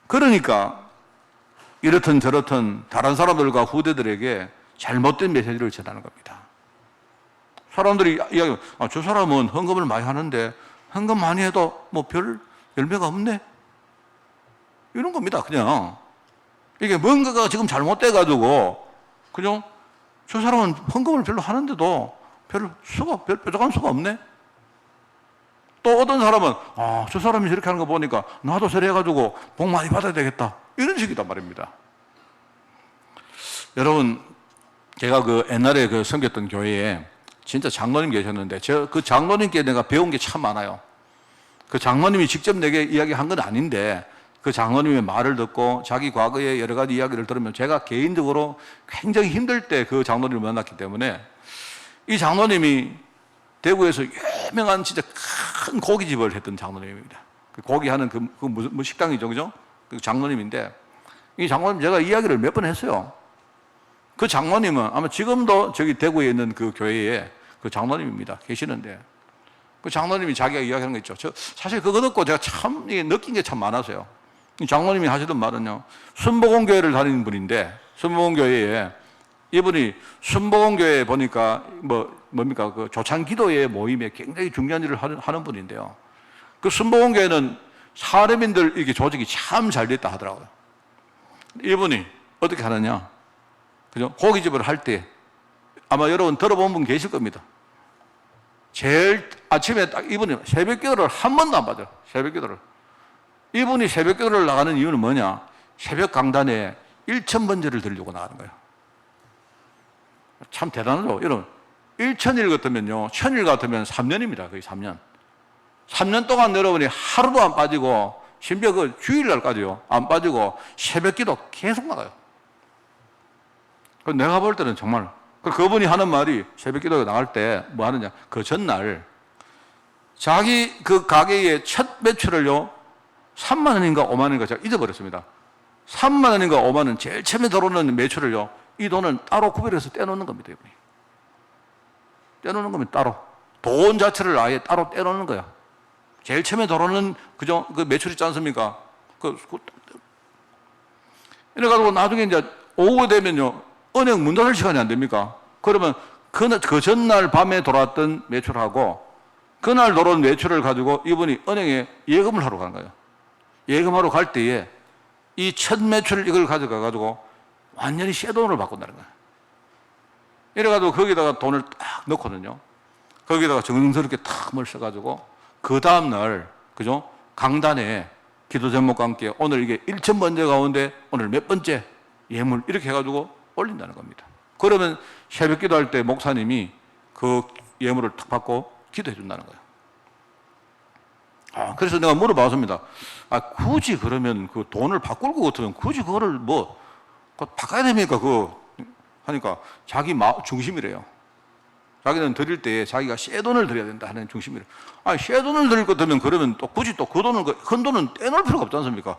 그러니까 이렇든 저렇든 다른 사람들과 후대들에게 잘못된 메시지를 전하는 겁니다. 사람들이 이야기하면 저 사람은 헌금을 많이 하는데 헌금 많이 해도 뭐 별 열매가 없네? 이런 겁니다. 그냥 이게 뭔가가 지금 잘못돼가지고 그냥 저 사람은 헌금을 별로 하는데도 별 뾰족한 수가 없네? 또 어떤 사람은 저 사람이 저렇게 하는 거 보니까 나도 저래 해가지고 복 많이 받아야 되겠다. 이런 식이단 말입니다. 여러분, 제가 그 옛날에 그 섬겼던 교회에 진짜 장로님 계셨는데 그 장로님께 내가 배운 게 참 많아요. 그 장로님이 직접 내게 이야기한 건 아닌데 그 장로님의 말을 듣고 자기 과거의 여러 가지 이야기를 들으면 제가 개인적으로 굉장히 힘들 때 그 장로님을 만났기 때문에 이 장로님이 대구에서 유명한 진짜 큰 고깃집을 했던 장로님입니다. 그 고기 하는 그 무슨 식당이죠, 그죠? 그 장로님인데 이 장로님 제가 이야기를 몇 번 했어요. 그 장로님은 아마 지금도 저기 대구에 있는 그 교회에 그 장로님입니다. 계시는데 그 장로님이 자기가 이야기하는 거 있죠. 사실 그거 듣고 제가 참 느낀 게 참 많아서요. 이 장로님이 하시던 말은요. 순복음교회를 다니는 분인데 순복음교회에 이분이 순복음교회에 보니까 뭡니까 그 조찬기도회 모임에 굉장히 중요한 일을 하는 분인데요. 그 순복음교회는 사례민들 이렇게 조직이 참 잘 됐다 하더라고요. 이분이 어떻게 하느냐? 그죠? 고깃집을 할 때 아마 여러분 들어본 분 계실 겁니다. 제일 아침에 딱 이분이 새벽 기도를 한 번도 안 받아요. 새벽 기도를. 이분이 새벽 기도를 나가는 이유는 뭐냐? 새벽 강단에 1,000번제를 드리려고 나가는 거예요. 참 대단하죠. 여러분 1,000일 같으면요 1,000일 같으면 3년입니다. 거의 3년. 3년 동안 여러분이 하루도 안 빠지고 심지어 그 주일날까지요 안 빠지고 새벽 기도 계속 나가요. 내가 볼 때는 정말 그분이 하는 말이 새벽 기도에 나갈 때 뭐 하느냐 그 전날 자기 그 가게의 첫 매출을요 3만 원인가 5만 원인가 제가 잊어버렸습니다. 3만 원인가 5만 원 제일 처음에 들어오는 매출을요 이 돈은 따로 구별해서 떼놓는 겁니다. 이분이 떼놓는 겁니다. 따로 돈 자체를 아예 따로 떼놓는 거야. 제일 처음에 들어오는 그죠 그 매출 있지 않습니까? 이래가지고 나중에 이제 오후에 되면요 은행 문 닫을 시간이 안 됩니까? 그러면 그 전날 밤에 돌아왔던 매출하고 그날 들어온 매출을 가지고 이분이 은행에 예금을 하러 가는 거예요. 예금하러 갈 때에 이 첫 매출 이걸 가져가가지고 완전히 쇠돈으로 바꾼다는 거예요. 이래가지고 거기다가 돈을 딱 넣거든요. 거기다가 정성스럽게 탁 뭘 써가지고 그 다음날 그죠? 강단에 기도 제목과 함께 오늘 이게 1,000번째 가운데 오늘 몇 번째 예물 이렇게 해가지고 올린다는 겁니다. 그러면 새벽 기도할 때 목사님이 그 예물을 탁 받고 기도해 준다는 거예요. 그래서 내가 물어봤습니다. 굳이 그러면 그 돈을 바꿀 것 같으면 굳이 그거를 바꿔야 됩니까? 하니까 자기 중심이래요. 자기는 드릴 때 자기가 새 돈을 드려야 된다 하는 중심이래요. 새 돈을 드릴 것 같으면 그러면 또 굳이 또 그 돈을, 큰 돈은 떼놓을 필요가 없지 않습니까?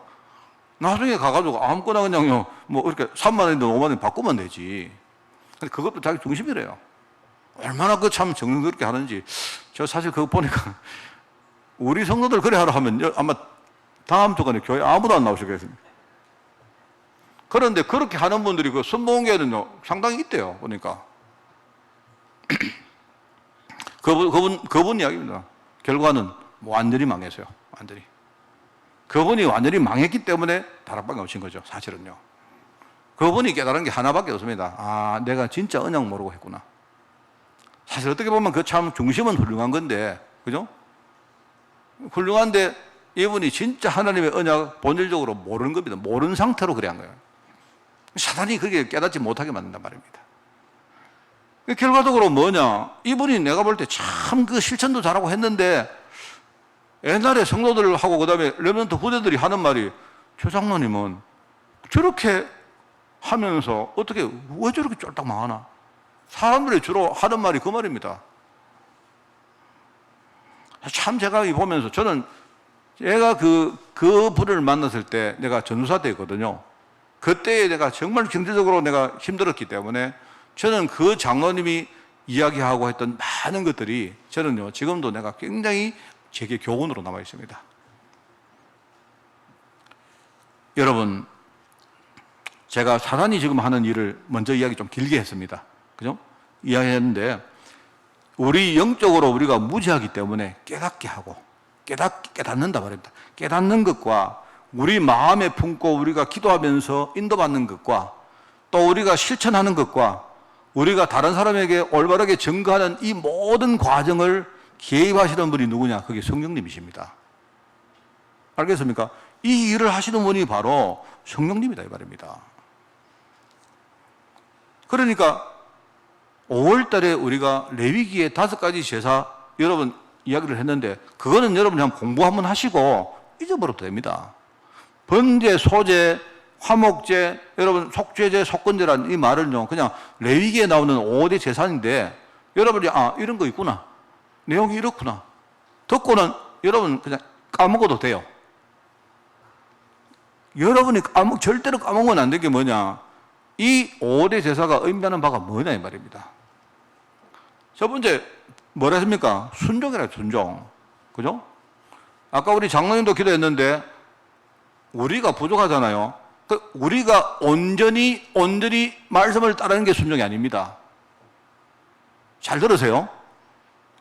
나중에 가가지고 아무거나 그냥요, 이렇게 3만 원이든 5만 원 바꾸면 되지. 근데 그것도 자기 중심이래요. 얼마나 참 정성스럽게 하는지. 저 사실 그거 보니까 우리 성도들 그래 하라 하면 아마 다음 주간에 교회 아무도 안 나오시겠습니다. 그런데 그렇게 하는 분들이 그 선봉교회는요, 상당히 있대요, 보니까. 그분 이야기입니다. 결과는 완전히 망했어요, 완전히. 그분이 완전히 망했기 때문에 다락방에 오신 거죠, 사실은요. 그분이 깨달은 게 하나밖에 없습니다. 아, 내가 진짜 언약 모르고 했구나. 사실 어떻게 보면 그 참 중심은 훌륭한 건데, 그죠? 훌륭한데 이분이 진짜 하나님의 언약 본질적으로 모르는 겁니다. 모르는 상태로 그래 한 거예요. 사단이 그게 깨닫지 못하게 만든단 말입니다. 결과적으로 뭐냐? 이분이 내가 볼 때 참 그 실천도 잘하고 했는데 옛날에 성도들하고 그 다음에 렘넌트 후대들이 하는 말이 조 장로님은 저렇게 하면서 어떻게 왜 저렇게 쫄딱 망하나? 사람들이 주로 하는 말이 그 말입니다. 참 제가 이 보면서 저는 제가 그 분을 만났을 때 내가 전도사 때였거든요. 그때 내가 정말 경제적으로 내가 힘들었기 때문에 저는 그 장로님이 이야기하고 했던 많은 것들이 저는요, 지금도 내가 굉장히 제게 교훈으로 남아 있습니다. 여러분, 제가 사단이 지금 하는 일을 먼저 이야기 좀 길게 했습니다. 그죠? 이야기했는데, 우리 영적으로 우리가 무지하기 때문에 깨닫게 하고, 깨닫는다 말입니다. 깨닫는 것과 우리 마음에 품고 우리가 기도하면서 인도받는 것과 또 우리가 실천하는 것과 우리가 다른 사람에게 올바르게 증거하는 이 모든 과정을 개입하시는 분이 누구냐? 그게 성령님이십니다. 알겠습니까? 이 일을 하시는 분이 바로 성령님이다 이 말입니다. 그러니까 5월 달에 우리가 레위기의 5가지 제사 여러분 이야기를 했는데 그거는 여러분이 한번 공부 한번 하시고 잊어버려도 됩니다. 번제, 소제, 화목제, 여러분 속죄제, 속건제라는 이 말을요 그냥 레위기에 나오는 5대 제사인데 여러분이 아 이런 거 있구나, 내용이 이렇구나 듣고는 여러분 그냥 까먹어도 돼요. 여러분이 절대로 까먹으면 안 되는 게 뭐냐, 이 5대 제사가 의미하는 바가 뭐냐 이 말입니다. 첫 번째 뭐라 했습니까? 순종이라 순종. 그죠? 아까 우리 장로님도 기도했는데 우리가 부족하잖아요. 우리가 온전히 말씀을 따르는 게 순종이 아닙니다. 잘 들으세요.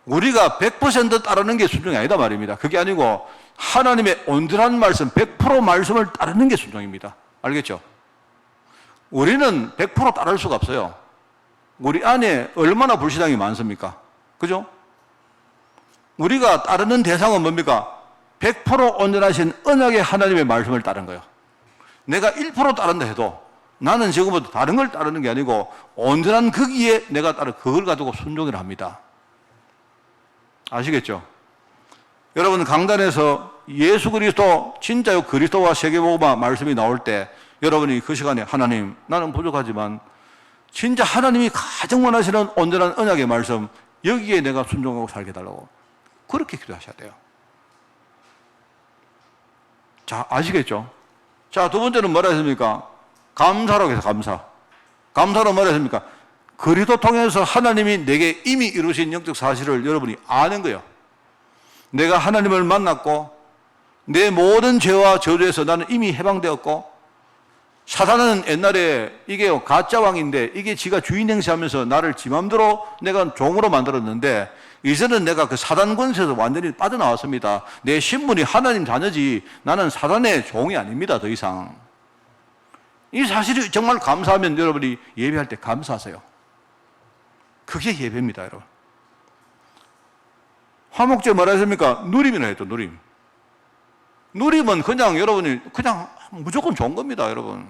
우리가 100% 따르는 게 순종이 아니다 말입니다. 그게 아니고 하나님의 온전한 말씀, 100% 말씀을 따르는 게 순종입니다. 알겠죠? 우리는 100% 따를 수가 없어요. 우리 안에 얼마나 불신앙이 많습니까? 그죠? 우리가 따르는 대상은 뭡니까? 100% 온전하신 언약의 하나님의 말씀을 따른 거예요. 내가 1% 따른다 해도 나는 지금부터 다른 걸 따르는 게 아니고 온전한 거기에 내가 따른 그걸 가지고 순종을 합니다. 아시겠죠? 여러분 강단에서 예수 그리스도 진짜요 그리스도와 세계복음화 말씀이 나올 때 여러분이 그 시간에 하나님 나는 부족하지만 진짜 하나님이 가장 원하시는 온전한 언약의 말씀 여기에 내가 순종하고 살게 달라고 그렇게 기도하셔야 돼요. 자, 아시겠죠? 자, 두 번째는 뭐라 했습니까? 감사라고 해서 감사. 감사로 뭐라 했습니까? 그리스도 통해서 하나님이 내게 이미 이루신 영적 사실을 여러분이 아는 거예요. 내가 하나님을 만났고 내 모든 죄와 저주에서 나는 이미 해방되었고 사단은 옛날에 이게 가짜 왕인데 이게 지가 주인 행세하면서 나를 지 맘대로 내가 종으로 만들었는데 이제는 내가 그 사단 권세에서 완전히 빠져나왔습니다. 내 신분이 하나님 자녀지 나는 사단의 종이 아닙니다. 더 이상. 이 사실이 정말 감사하면 여러분이 예배할 때 감사하세요. 그게 예배입니다, 여러분. 화목제 뭐라 했습니까? 누림이라 했죠, 누림. 누림은 그냥 여러분이 그냥 무조건 좋은 겁니다, 여러분.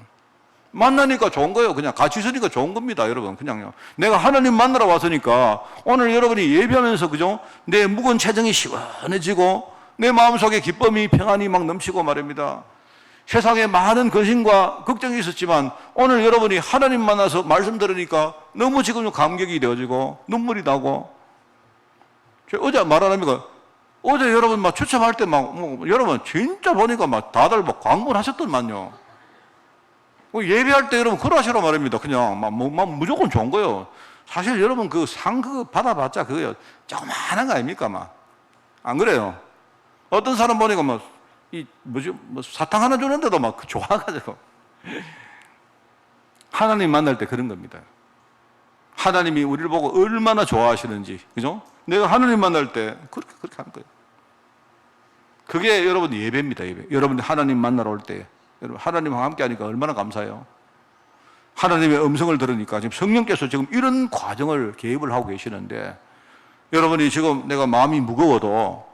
만나니까 좋은 거예요. 그냥 같이 있으니까 좋은 겁니다, 여러분. 그냥요. 내가 하나님 만나러 왔으니까 오늘 여러분이 예배하면서 그죠? 내 묵은 체정이 시원해지고 내 마음속에 기쁨이 평안이 막 넘치고 말입니다. 세상에 많은 근심과 걱정이 있었지만 오늘 여러분이 하나님 만나서 말씀 들으니까 너무 지금 감격이 되어지고 눈물이 나고 제가 어제 말 안 합니까? 어제 여러분 막 추첨할 때 막 여러분 진짜 보니까 막 다들 막 광분하셨더만요. 예배할 때 여러분 그러시라 말입니다. 그냥 막 무조건 좋은 거예요. 사실 여러분 그 상 그거 받아봤자 그거요 조그마한 거 아닙니까? 막 안 그래요? 어떤 사람 보니까 뭐 사탕 하나 주는데도 막 좋아가지고 하나님 만날 때 그런 겁니다. 하나님이 우리를 보고 얼마나 좋아하시는지, 그죠? 내가 하나님 만날 때 그렇게 하는 거예요. 그게 여러분 예배입니다, 예배. 여러분이 하나님 만나러 올 때, 여러분 하나님과 함께 하니까 얼마나 감사해요. 하나님의 음성을 들으니까 지금 성령께서 지금 이런 과정을 개입을 하고 계시는데, 여러분이 지금 내가 마음이 무거워도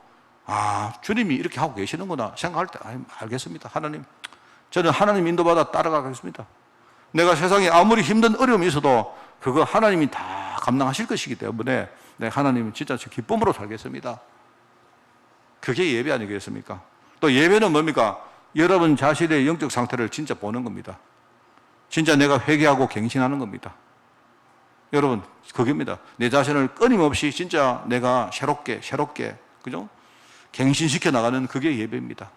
주님이 이렇게 하고 계시는구나 생각할 때 알겠습니다. 하나님, 저는 하나님 인도받아 따라가겠습니다. 내가 세상에 아무리 힘든 어려움이 있어도 그거 하나님이 다 감당하실 것이기 때문에 내가 하나님은 진짜 기쁨으로 살겠습니다. 그게 예배 아니겠습니까? 또 예배는 뭡니까? 여러분 자신의 영적 상태를 진짜 보는 겁니다. 진짜 내가 회개하고 갱신하는 겁니다. 여러분, 그겁니다. 내 자신을 끊임없이 진짜 내가 새롭게, 그죠? 갱신시켜 나가는 그게 예배입니다.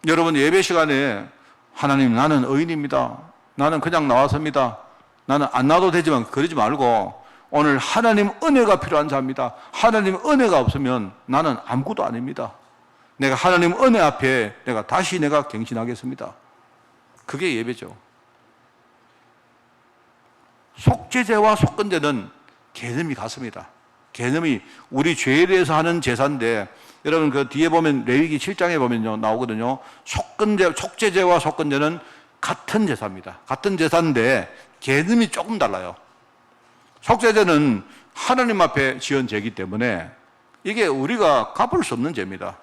여러분, 예배 시간에 하나님, 나는 의인입니다. 나는 그냥 나왔습니다. 나는 안 나와도 되지만 그러지 말고 오늘 하나님 은혜가 필요한 자입니다. 하나님 은혜가 없으면 나는 아무것도 아닙니다. 내가 하나님 은혜 앞에 다시 내가 갱신하겠습니다. 그게 예배죠. 속죄제와 속건제는 개념이 같습니다. 개념이 우리 죄에 대해서 하는 제사인데, 여러분 그 뒤에 보면 레위기 7장에 보면요 나오거든요. 속죄제와 속건제는 같은 제사입니다. 같은 제사인데 개념이 조금 달라요. 속죄제는 하나님 앞에 지은 죄이기 때문에 이게 우리가 갚을 수 없는 죄입니다.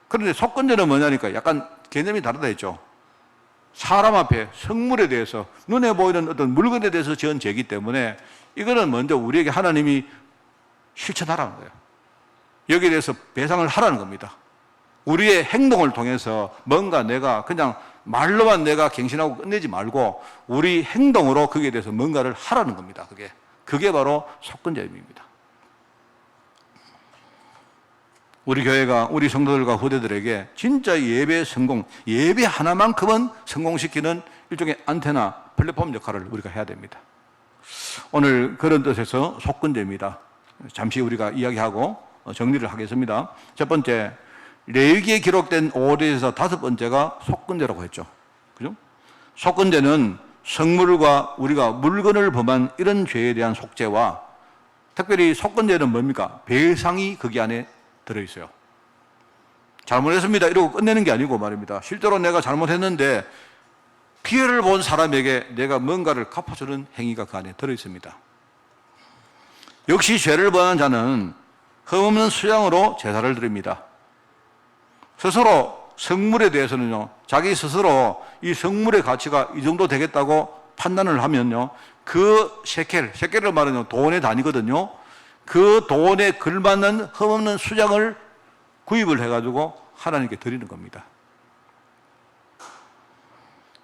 그런데 속건제는 뭐냐니까 약간 개념이 다르다 했죠. 사람 앞에 성물에 대해서, 눈에 보이는 어떤 물건에 대해서 지은 죄이기 때문에 이거는 먼저 우리에게 하나님이 실천하라는 거예요. 여기에 대해서 배상을 하라는 겁니다. 우리의 행동을 통해서 뭔가 내가 그냥 말로만 내가 갱신하고 끝내지 말고 우리 행동으로 거기에 대해서 뭔가를 하라는 겁니다. 그게 바로 속건제입니다. 우리 교회가 우리 성도들과 후대들에게 진짜 예배 성공, 예배 하나만큼은 성공시키는 일종의 안테나, 플랫폼 역할을 우리가 해야 됩니다. 오늘 그런 뜻에서 속건제입니다. 잠시 우리가 이야기하고 정리를 하겠습니다. 첫 번째, 레위기에 기록된 5대에서 5번째가 속건제라고 했죠. 그죠? 속건제는 성물과 우리가 물건을 범한 이런 죄에 대한 속죄와, 특별히 속건제는 뭡니까? 배상이 거기 안에 들어있어요. 잘못했습니다 이러고 끝내는 게 아니고 말입니다. 실제로 내가 잘못했는데 피해를 본 사람에게 내가 뭔가를 갚아주는 행위가 그 안에 들어있습니다. 역시 죄를 범한 자는 흠없는 수양으로 제사를 드립니다. 스스로 성물에 대해서는요, 자기 스스로 이 성물의 가치가 이 정도 되겠다고 판단을 하면요, 그 셰켈을 말하면 돈의 단위거든요. 그 돈에 걸맞는 흠없는 수장을 구입을 해가지고 하나님께 드리는 겁니다.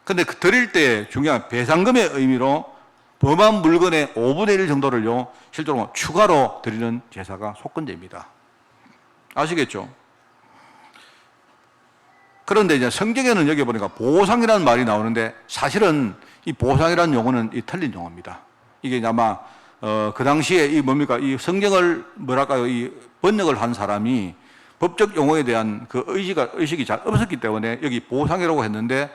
근데 그 드릴 때 중요한 배상금의 의미로 범한 물건의 5분의 1 정도를요, 실제로 추가로 드리는 제사가 속건제입니다. 아시겠죠? 그런데 이제 성경에는 여기 보니까 보상이라는 말이 나오는데, 사실은 이 보상이라는 용어는 틀린 용어입니다. 이게 아마 그 당시에 이 성경을 이 번역을 한 사람이 법적 용어에 대한 그 의식이 잘 없었기 때문에 여기 보상이라고 했는데,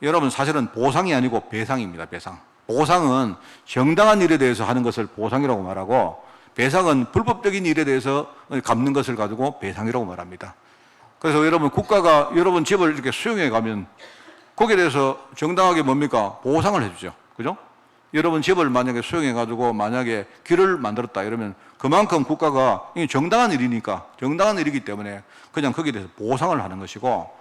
여러분 사실은 보상이 아니고 배상입니다. 배상. 보상은 정당한 일에 대해서 하는 것을 보상이라고 말하고, 배상은 불법적인 일에 대해서 갚는 것을 가지고 배상이라고 말합니다. 그래서 여러분 국가가 여러분 집을 이렇게 수용해 가면 거기에 대해서 정당하게 뭡니까? 보상을 해주죠. 그죠? 여러분 집을 만약에 수용해 가지고 만약에 길을 만들었다 이러면 그만큼 국가가 이게 정당한 일이니까, 정당한 일이기 때문에 그냥 거기에 대해서 보상을 하는 것이고,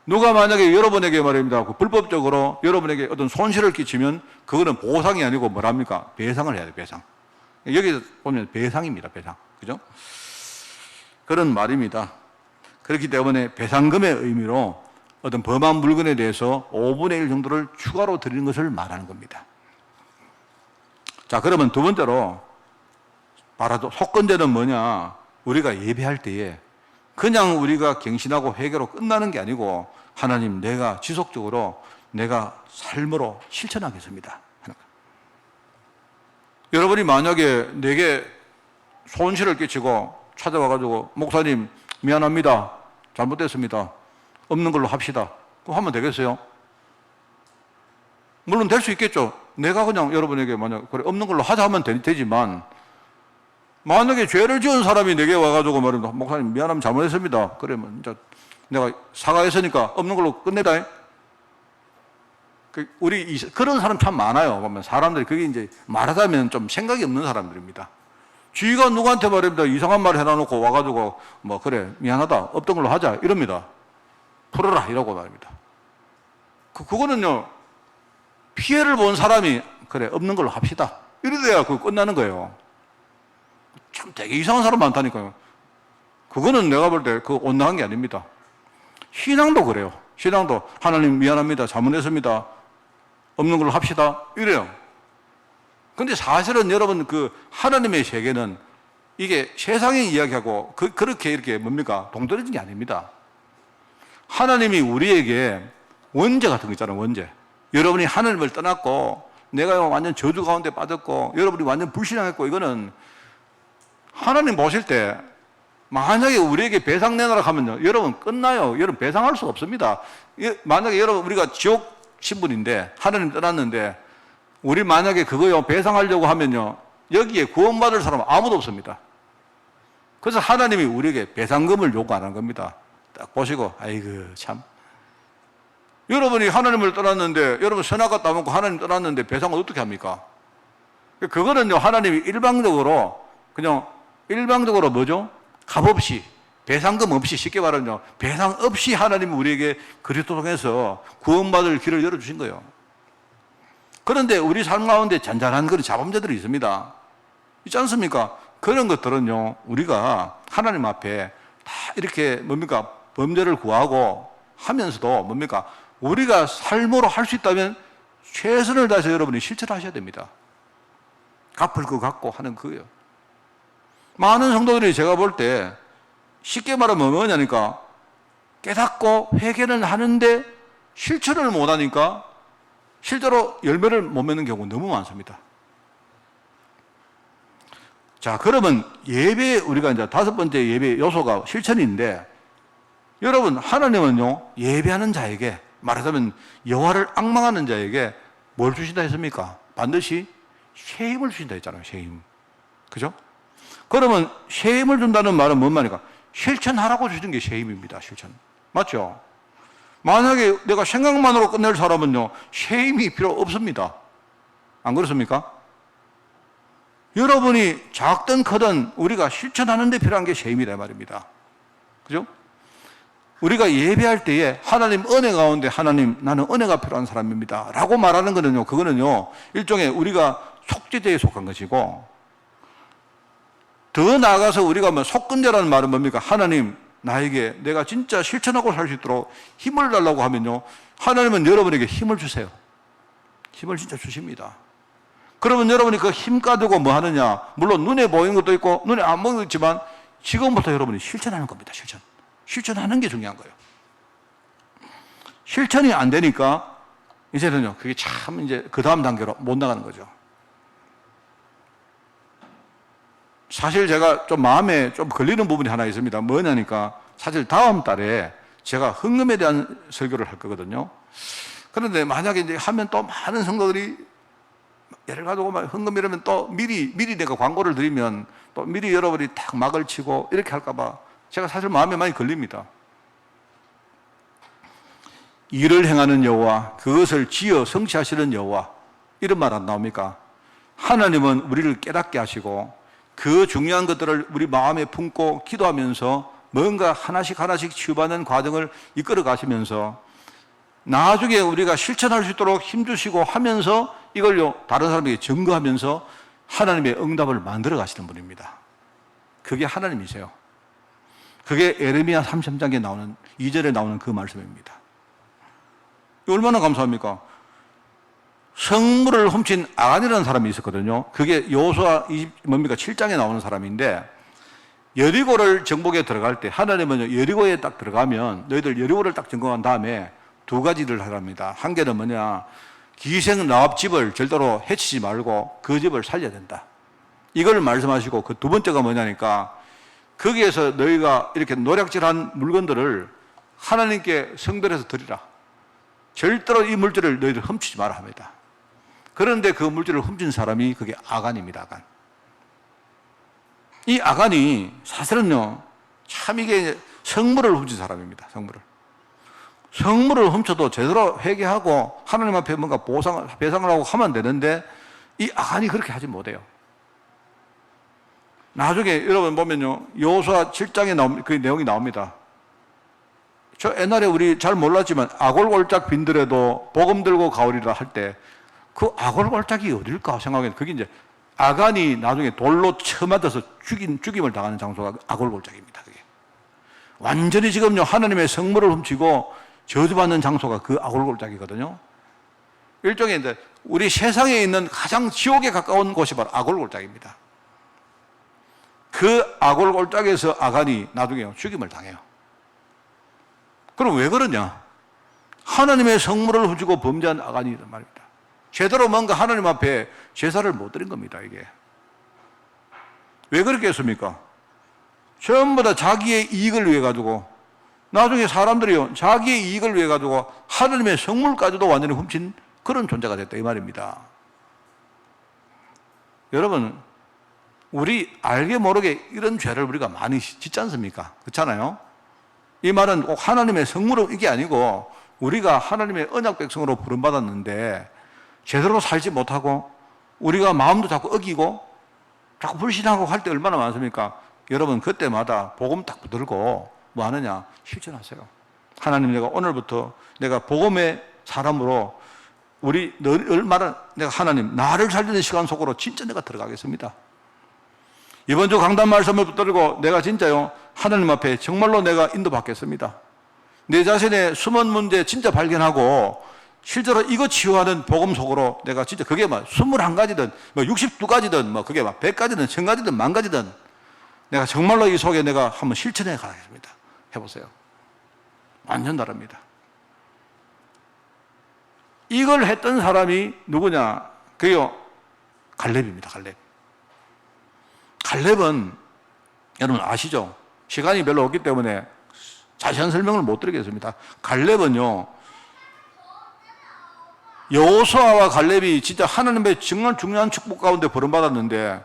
누가 만약에 여러분에게 말입니다, 불법적으로 여러분에게 어떤 손실을 끼치면 그거는 보상이 아니고 뭐랍니까? 배상을 해야 돼요. 배상. 여기 보면 배상입니다. 배상. 그죠? 그런 말입니다. 그렇기 때문에 배상금의 의미로 어떤 범한 물건에 대해서 5분의 1 정도를 추가로 드리는 것을 말하는 겁니다. 자, 그러면 두 번째로 바로 속건제는 뭐냐? 우리가 예배할 때에 그냥 우리가 갱신하고 회개로 끝나는 게 아니고, 하나님, 내가 지속적으로 내가 삶으로 실천하겠습니다. 여러분이 만약에 내게 손실을 끼치고 찾아와가지고, 목사님 미안합니다, 잘못됐습니다, 없는 걸로 합시다, 그거 하면 되겠어요? 물론 될 수 있겠죠. 내가 그냥 여러분에게 만약 그래 없는 걸로 하자 하면 되지만 만약에 죄를 지은 사람이 내게 와가지고 말입니다. 목사님 미안하면 잘못했습니다. 그러면 이제 내가 사과했으니까 없는 걸로 끝내다. 우리 그런 사람 참 많아요. 보면 사람들이 그게 이제 말하자면 좀 생각이 없는 사람들입니다. 쥐가 누구한테 말입니다. 이상한 말 해놔놓고 와가지고 뭐 그래 미안하다 없던 걸로 하자 이럽니다. 풀어라 이러고 말입니다. 그거는요 피해를 본 사람이 그래 없는 걸로 합시다 이래야 그거 끝나는 거예요. 참 되게 이상한 사람 많다니까요. 그거는 내가 볼 때 그 온당한 게 아닙니다. 신앙도 그래요. 신앙도 하나님 미안합니다. 잘못했습니다. 없는 걸로 합시다. 이래요. 근데 사실은 여러분 그 하나님의 세계는 이게 세상의 이야기하고 그렇게 이렇게 뭡니까? 동떨어진 게 아닙니다. 하나님이 우리에게 원죄 같은 거 있잖아요. 원죄. 여러분이 하나님을 떠났고 내가 완전 저주 가운데 빠졌고 여러분이 완전 불신앙했고 이거는 하나님 보실 때 만약에 우리에게 배상 내놔라 하면요. 여러분 끝나요. 여러분 배상할 수 없습니다. 만약에 여러분 우리가 지옥 신분인데 하나님 떠났는데 우리 만약에 그거요 배상하려고 하면요. 여기에 구원받을 사람은 아무도 없습니다. 그래서 하나님이 우리에게 배상금을 요구하는 겁니다. 딱 보시고 아이고 참 여러분이 하나님을 떠났는데 여러분 선악과 따먹고 하나님 떠났는데 배상을 어떻게 합니까? 그거는요 하나님이 일방적으로 뭐죠? 값없이 배상금 없이 쉽게 말하면 배상 없이 하나님이 우리에게 그리스도 통해서 구원받을 길을 열어주신 거예요. 그런데 우리 삶 가운데 잔잔한 그런 자범죄들이 있습니다. 있지 않습니까? 그런 것들은요 우리가 하나님 앞에 다 이렇게 뭡니까 범죄를 구하고 하면서도 뭡니까 우리가 삶으로 할 수 있다면 최선을 다해서 여러분이 실천하셔야 됩니다. 갚을 것 같고 하는 거예요. 많은 성도들이 제가 볼 때 쉽게 말하면 뭐냐니까 깨닫고 회개는 하는데 실천을 못하니까 실제로 열매를 못 맺는 경우가 너무 많습니다. 자, 그러면 예배 우리가 이제 5번째 예배 요소가 실천인데 여러분 하나님은요 예배하는 자에게 말하자면 여호와를 앙망하는 자에게 뭘 주신다 했습니까? 반드시 새 힘을 주신다 했잖아요. 새 힘. 그죠? 그러면 새 힘을 준다는 말은 뭔 말입니까? 실천하라고 주신 게 새 힘입니다. 실천. 맞죠? 만약에 내가 생각만으로 끝낼 사람은요 새 힘이 필요 없습니다. 안 그렇습니까? 여러분이 작든 크든 우리가 실천하는 데 필요한 게 새 힘이다 말입니다. 그죠? 우리가 예배할 때에 하나님 은혜 가운데 하나님 나는 은혜가 필요한 사람입니다 라고 말하는 거는요 그거는요 일종의 우리가 속죄제에 속한 것이고 더 나아가서 우리가 뭐 속건제라는 말은 뭡니까? 하나님 나에게 내가 진짜 실천하고 살 수 있도록 힘을 달라고 하면요 하나님은 여러분에게 힘을 주세요. 힘을 진짜 주십니다. 그러면 여러분이 그 힘 가지고 뭐 하느냐? 물론 눈에 보이는 것도 있고 눈에 안 보이는 것도 있지만 지금부터 여러분이 실천하는 겁니다. 실천하는 게 중요한 거예요. 실천이 안 되니까 이제는요 그게 참 이제 그 다음 단계로 못 나가는 거죠. 사실 제가 좀 마음에 좀 걸리는 부분이 하나 있습니다. 뭐냐니까 사실 다음 달에 제가 헌금에 대한 설교를 할 거거든요. 그런데 만약에 이제 하면 또 많은 성도들이 예를 가지고 막 헌금 이러면 또 미리 내가 광고를 드리면 또 미리 여러분이 딱 막을 치고 이렇게 할까봐 제가 사실 마음에 많이 걸립니다. 일을 행하는 여호와 그것을 지어 성취하시는 여호와 이런 말 안 나옵니까? 하나님은 우리를 깨닫게 하시고 그 중요한 것들을 우리 마음에 품고 기도하면서 뭔가 하나씩 치유받는 과정을 이끌어 가시면서 나중에 우리가 실천할 수 있도록 힘주시고 하면서 이걸요 다른 사람에게 증거하면서 하나님의 응답을 만들어 가시는 분입니다. 그게 하나님이세요. 그게 에레미야 33장에 나오는 2절에 나오는 그 말씀입니다. 얼마나 감사합니까? 성물을 훔친 아간이라는 사람이 있었거든요. 그게 여호수아 7장에 나오는 사람인데 여리고를 정복에 들어갈 때 하나님은 여리고에 딱 들어가면 너희들 여리고를 딱 점검한 다음에 2가지를 하랍니다. 한 개는 뭐냐? 기생 라합 집을 절대로 해치지 말고 그 집을 살려야 된다. 이걸 말씀하시고 그 2번째가 뭐냐니까 거기에서 너희가 이렇게 노략질한 물건들을 하나님께 성별해서 드리라. 절대로 이 물질을 너희들 훔치지 마라 합니다. 그런데 그 물질을 훔친 사람이 그게 아간입니다. 아간. 이 아간이 사실은요, 참 이게 성물을 훔친 사람입니다. 성물을 훔쳐도 제대로 회개하고 하나님 앞에 뭔가 배상을 하고 하면 되는데 이 아간이 그렇게 하지 못해요. 나중에 여러분 보면요, 여호수아 7장에 그 내용이 나옵니다. 저 옛날에 우리 잘 몰랐지만 아골골짝 빈들에도 복음 들고 가오리라 할 때 그 아골골짝이 어딜까 생각했는데 그게 이제 아간이 나중에 돌로 쳐맞아서 죽임을 당하는 장소가 아골골짝입니다. 그게 완전히 지금요 하나님의 성물을 훔치고 저주받는 장소가 그 아골골짝이거든요. 일종의 이제 우리 세상에 있는 가장 지옥에 가까운 곳이 바로 아골골짝입니다. 그 아골골짝에서 아간이 나중에 죽임을 당해요. 그럼 왜 그러냐? 하나님의 성물을 훔치고 범죄한 아간이란 말입니다. 제대로 뭔가 하나님 앞에 제사를 못 드린 겁니다, 이게. 왜 그렇게 했습니까? 전부 다 자기의 이익을 위해 가지고, 나중에 사람들이요, 자기의 이익을 위해 가지고 하나님의 성물까지도 완전히 훔친 그런 존재가 됐다, 이 말입니다. 여러분, 우리 알게 모르게 이런 죄를 우리가 많이 짓지 않습니까? 그렇잖아요? 이 말은 꼭 하나님의 성물로 이게 아니고 우리가 하나님의 언약 백성으로 부름받았는데 제대로 살지 못하고 우리가 마음도 자꾸 어기고 자꾸 불신하고 할 때 얼마나 많습니까? 여러분 그때마다 복음 딱 붙들고 뭐 하느냐? 실천하세요. 하나님, 내가 오늘부터 내가 복음의 사람으로 얼마나 내가 하나님 나를 살리는 시간 속으로 진짜 내가 들어가겠습니다. 이번 주 강단 말씀을 붙들고 내가 진짜요 하나님 앞에 정말로 내가 인도받겠습니다. 내 자신의 숨은 문제 진짜 발견하고 실제로 이거 치유하는 복음 속으로 내가 진짜 그게 막 21가지든 뭐 62가지든 뭐 그게 막 100가지든 1000가지든 10,000가지든 내가 정말로 이 속에 내가 한번 실천해 가겠습니다. 해보세요. 완전 다릅니다. 이걸 했던 사람이 누구냐? 그게요 갈렙입니다. 갈렙은 여러분 아시죠? 시간이 별로 없기 때문에 자세한 설명을 못 드리겠습니다. 갈렙은요, 여호수아와 갈렙이 진짜 하나님의 정말 중요한 축복 가운데 버림받았는데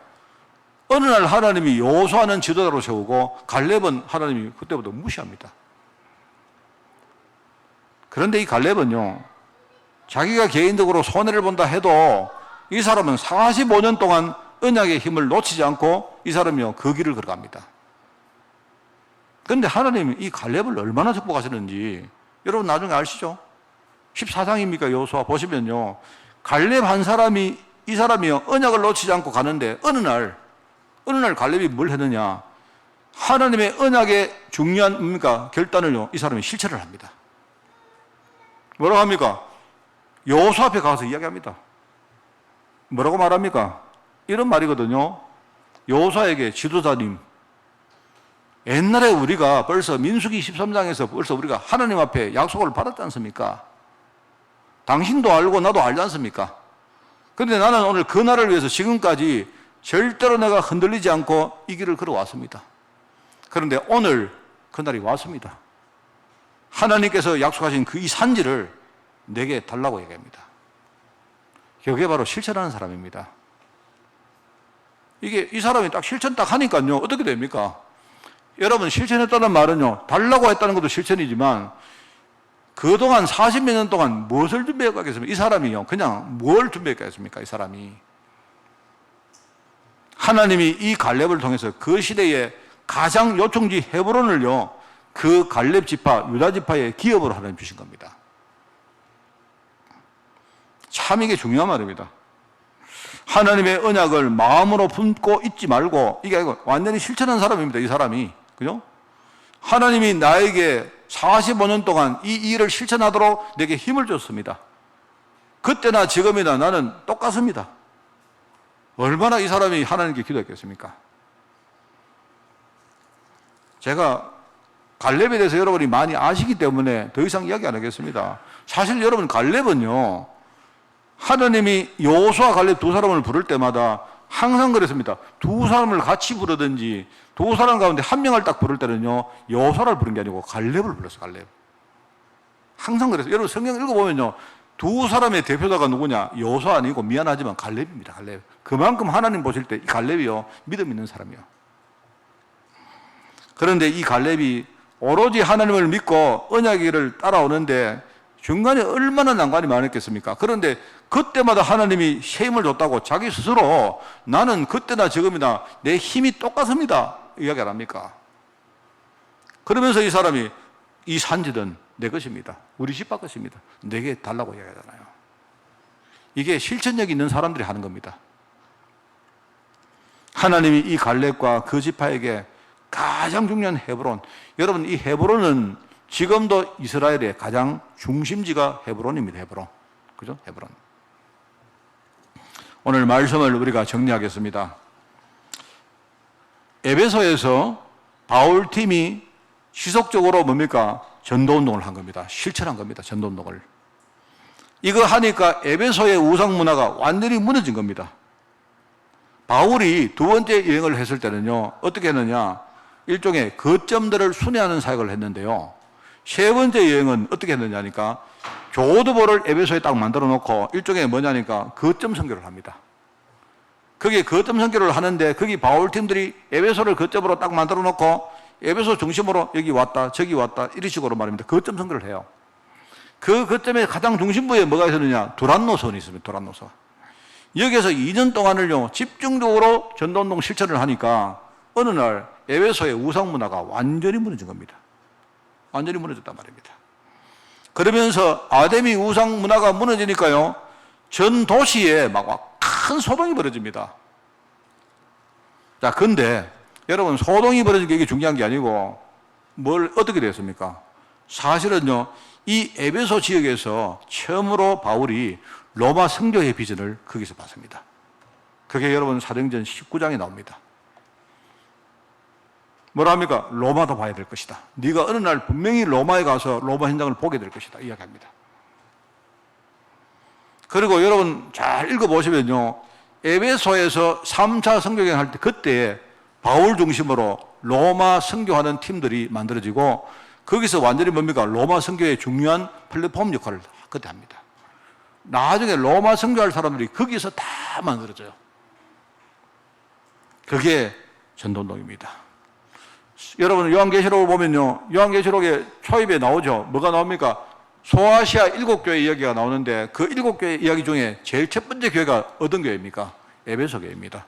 어느 날 하나님이 여호수아는 지도자로 세우고 갈렙은 하나님이 그때부터 무시합니다. 그런데 이 갈렙은요, 자기가 개인적으로 손해를 본다 해도 이 사람은 45년 동안 언약의 힘을 놓치지 않고 이 사람이요 그 길을 걸어갑니다. 그런데 하나님이 이 갈렙을 얼마나 축복하시는지 여러분 나중에 아시죠? 14장입니까? 여호수아 보시면요, 갈렙 한 사람이 이 사람이요 언약을 놓치지 않고 가는데 어느 날 갈렙이 뭘 했느냐? 하나님의 언약의 중요한 결단을요 이 사람이 실천을 합니다. 뭐라고 합니까? 여호수아 앞에 가서 이야기합니다. 뭐라고 말합니까? 이런 말이거든요. 여호수아에게 지도자님, 옛날에 우리가 벌써 민수기 13장에서 벌써 우리가 하나님 앞에 약속을 받았지 않습니까? 당신도 알고 나도 알지 않습니까? 그런데 나는 오늘 그 날을 위해서 지금까지 절대로 내가 흔들리지 않고 이 길을 걸어왔습니다. 그런데 오늘 그 날이 왔습니다. 하나님께서 약속하신 그 이 산지를 내게 달라고 얘기합니다. 그게 바로 실천하는 사람입니다. 이게 이 사람이 딱 실천 딱 하니까요 어떻게 됩니까? 여러분 실천했다는 말은요 달라고 했다는 것도 실천이지만 그동안 40몇 년 동안 무엇을 준비해 가겠습니까? 이 사람이요 그냥 뭘 준비해 가겠습니까? 이 사람이 하나님이 이 갈렙을 통해서 그 시대의 가장 요충지 헤브론을요 그 갈렙 지파 유다 지파의 기업으로 하나님 주신 겁니다. 참 이게 중요한 말입니다. 하나님의 언약을 마음으로 품고 있지 말고 이게 아니고 완전히 실천한 사람입니다. 이 사람이. 그죠? 하나님이 나에게 45년 동안 이 일을 실천하도록 내게 힘을 줬습니다. 그때나 지금이나 나는 똑같습니다. 얼마나 이 사람이 하나님께 기도했겠습니까? 제가 갈렙에 대해서 여러분이 많이 아시기 때문에 더 이상 이야기 안 하겠습니다. 사실 여러분 갈렙은요 하나님이 여호수아 갈렙 두 사람을 부를 때마다 항상 그랬습니다. 두 사람을 같이 부르든지 두 사람 가운데 한 명을 딱 부를 때는요 여호수아를 부른 게 아니고 갈렙을 불렀어요. 갈렙. 항상 그랬어요. 여러분 성경 읽어보면요 두 사람의 대표자가 누구냐? 여호수아 아니고 미안하지만 갈렙입니다. 갈렙. 그만큼 하나님 보실 때 이 갈렙이요, 믿음 있는 사람이요. 그런데 이 갈렙이 오로지 하나님을 믿고 언약의 길을 따라오는데 중간에 얼마나 난관이 많았겠습니까? 그런데 그때마다 하나님이 새 힘을 줬다고 자기 스스로 나는 그때나 지금이나 내 힘이 똑같습니다 이야기를 합니까? 그러면서 이 사람이 이 산지는 내 것입니다. 우리 집밥 것입니다. 내게 달라고 이야기하잖아요. 이게 실천력 있는 사람들이 하는 겁니다. 하나님이 이 갈렙과 그 지파에게 가장 중요한 헤브론, 여러분 이 헤브론은 지금도 이스라엘의 가장 중심지가 헤브론입니다. 헤브론. 그죠? 헤브론. 오늘 말씀을 우리가 정리하겠습니다. 에베소에서 바울팀이 지속적으로 뭡니까? 전도운동을 한 겁니다. 실천한 겁니다. 전도운동을. 이거 하니까 에베소의 우상문화가 완전히 무너진 겁니다. 바울이 두 번째 여행을 했을 때는요, 어떻게 했느냐? 일종의 거점들을 순회하는 사역을 했는데요. 세 번째 여행은 어떻게 했느냐니까 교도보를 에베소에 딱 만들어 놓고 일종의 뭐냐니까 거점 선교를 합니다. 거기에 거점 선교를 하는데 거기 바울팀들이 에베소를 거점으로 딱 만들어 놓고 에베소 중심으로 여기 왔다 저기 왔다 이런 식으로 말입니다. 거점 선교를 해요. 그 거점의 가장 중심부에 뭐가 있었느냐? 두란노선이 있습니다. 두란노선. 여기에서 2년 동안을요 집중적으로 전도운동 실천을 하니까 어느 날 에베소의 우상문화가 완전히 무너진 겁니다. 완전히 무너졌단 말입니다. 그러면서 아데미 우상문화가 무너지니까요 전 도시에 막 큰 소동이 벌어집니다. 자, 근데 여러분 소동이 벌어진 게 이게 중요한 게 아니고 뭘 어떻게 됐습니까? 사실은요 이 에베소 지역에서 처음으로 바울이 로마 성교의 비전을 거기서 봤습니다. 그게 여러분 사도행전 19장에 나옵니다. 뭐라 합니까? 로마도 봐야 될 것이다. 네가 어느 날 분명히 로마에 가서 로마 현장을 보게 될 것이다 이야기합니다. 그리고 여러분 잘 읽어보시면요 에베소에서 3차 선교여행 할 때 그때 바울 중심으로 로마 선교하는 팀들이 만들어지고 거기서 완전히 뭡니까? 로마 선교의 중요한 플랫폼 역할을 그때 합니다. 나중에 로마 선교할 사람들이 거기서 다 만들어져요. 그게 전도운동입니다. 여러분 요한계시록을 보면요 요한계시록의 초입에 나오죠. 뭐가 나옵니까? 소아시아 7교회 이야기가 나오는데 그 7교회 이야기 중에 제일 첫 번째 교회가 어떤 교회입니까? 에베소 교회입니다.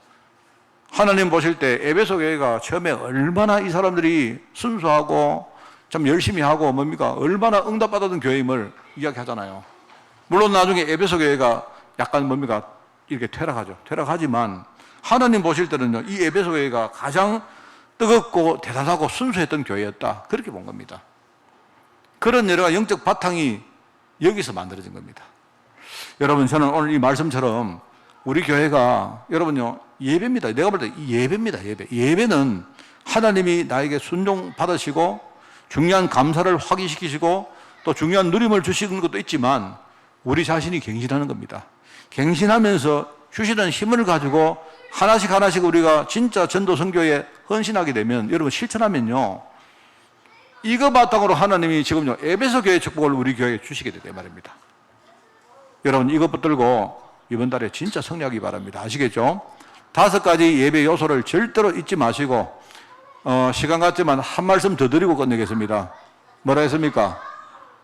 하나님 보실 때 에베소 교회가 처음에 얼마나 이 사람들이 순수하고 참 열심히 하고 뭡니까? 얼마나 응답받았던 교회임을 이야기하잖아요. 물론 나중에 에베소 교회가 약간 뭡니까? 이렇게 퇴락하죠. 퇴락하지만 하나님 보실 때는요 이 에베소 교회가 가장 뜨겁고 대단하고 순수했던 교회였다. 그렇게 본 겁니다. 그런 여러 가지 영적 바탕이 여기서 만들어진 겁니다. 여러분 저는 오늘 이 말씀처럼 우리 교회가 여러분요 예배입니다. 내가 볼 때 예배입니다. 예배. 예배는 하나님이 나에게 순종 받으시고 중요한 감사를 확인시키시고 또 중요한 누림을 주시는 것도 있지만 우리 자신이 갱신하는 겁니다. 갱신하면서 주시는 힘을 가지고 하나씩 하나씩 우리가 진짜 전도 선교에 헌신하게 되면 여러분 실천하면요 이거 바탕으로 하나님이 지금요 에베소 교회 축복을 우리 교회에 주시게 되다 말입니다. 여러분 이것 붙들고 이번 달에 진짜 승리하기 바랍니다. 아시겠죠? 5가지 예배 요소를 절대로 잊지 마시고 시간 같지만 한 말씀 더 드리고 끝내겠습니다. 뭐라 했습니까?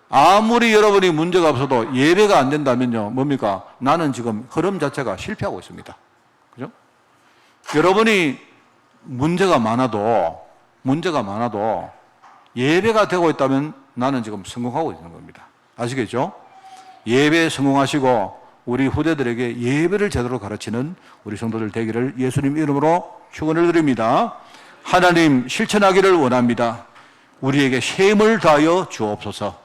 아무리 여러분이 문제가 없어도 예배가 안 된다면요 뭡니까? 나는 지금 흐름 자체가 실패하고 있습니다. 그죠? 여러분이 문제가 많아도 예배가 되고 있다면 나는 지금 성공하고 있는 겁니다. 아시겠죠? 예배에 성공하시고 우리 후대들에게 예배를 제대로 가르치는 우리 성도들 되기를 예수님 이름으로 축원을 드립니다. 하나님 실천하기를 원합니다. 우리에게 새 힘을 다하여 주옵소서.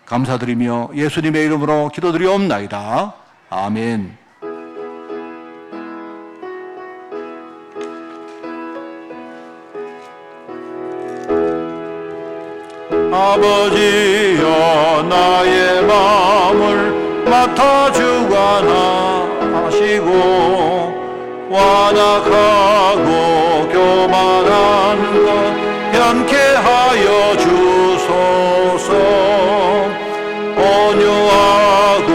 감사드리며 예수님의 이름으로 기도드리옵나이다. 아멘. 아버지여 나의 마음을 맡아주관하 하시고 완악하고 교만한 것 변케 하여 주소서. 온유하고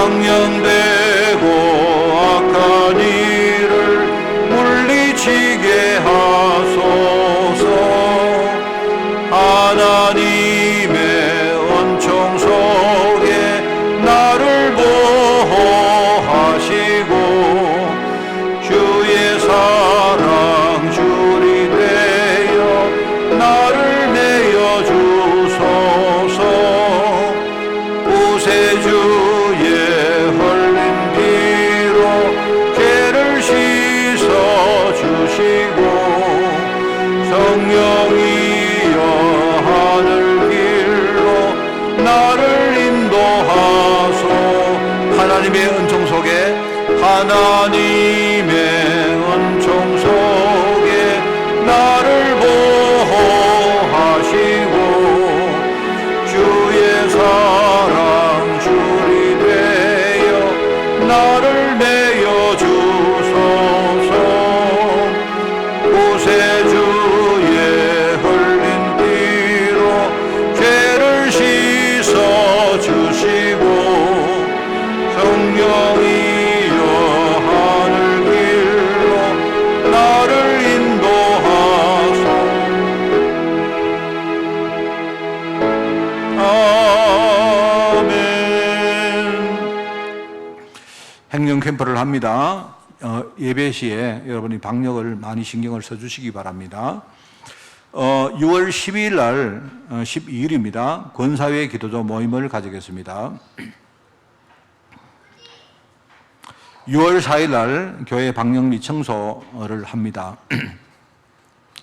망령되고 악한 일을 물리치게 하소서. 하나님의 은총 속에 나를 보호하시고 주의 사랑 줄이 되어 나를 내어 주소서. 구세주의 흘린 피로 죄를 씻어 주시고 성령이여 하늘 길로 나를 인도하소. 하나님의 은총 속에 하나님의 은총 속에 나를 보호하시고 주의 사랑 줄이 되어 나를 내어 주소서. 구세주의 흘린 피로 죄를 씻어 주시고 성령이여 하늘 길로 나를 인도하소. 아멘. 행령 캠프를 합니다. 예배 시에 여러분이 방역을 많이 신경을 써주시기 바랍니다. 6월 12일 날 12일입니다. 권사회 기도조 모임을 가지겠습니다. 6월 4일 날 교회 방역 및 청소를 합니다.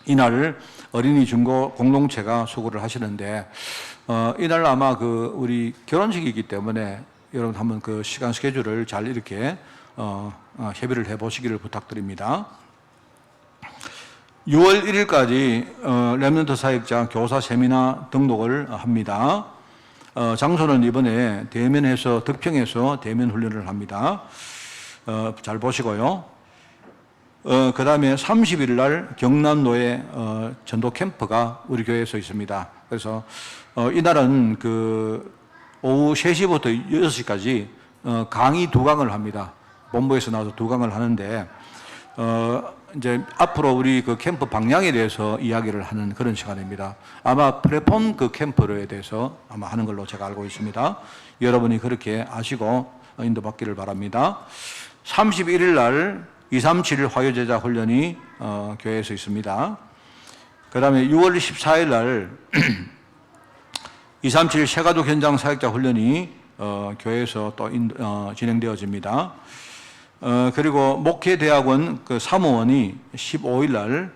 이날 어린이 중고 공동체가 수고를 하시는데 이날 아마 우리 결혼식이기 때문에 여러분 한번 그 시간 스케줄을 잘 이렇게 협의를 해보시기를 부탁드립니다. 6월 1일까지 렘넌트 사역자 교사 세미나 등록을 합니다. 장소는 이번에 대면에서 덕평에서 대면 훈련을 합니다. 잘 보시고요. 그 다음에 30일 날 경남도에 전도 캠프가 우리 교회에서 있습니다. 그래서 이날은 오후 3시부터 6시까지 강의 2강을 합니다. 본부에서 나와서 2강을 하는데 이제 앞으로 우리 그 캠프 방향에 대해서 이야기를 하는 그런 시간입니다. 아마 플랫폼 캠프에 대해서 아마 하는 걸로 제가 알고 있습니다. 여러분이 그렇게 아시고 인도받기를 바랍니다. 31일 날 237 화요제자 훈련이 교회에서 있습니다. 그 다음에 6월 14일 날 237 새가족 현장 사역자 훈련이 교회에서 또 진행되어집니다. 그리고 목회대학원 사무원이 15일 날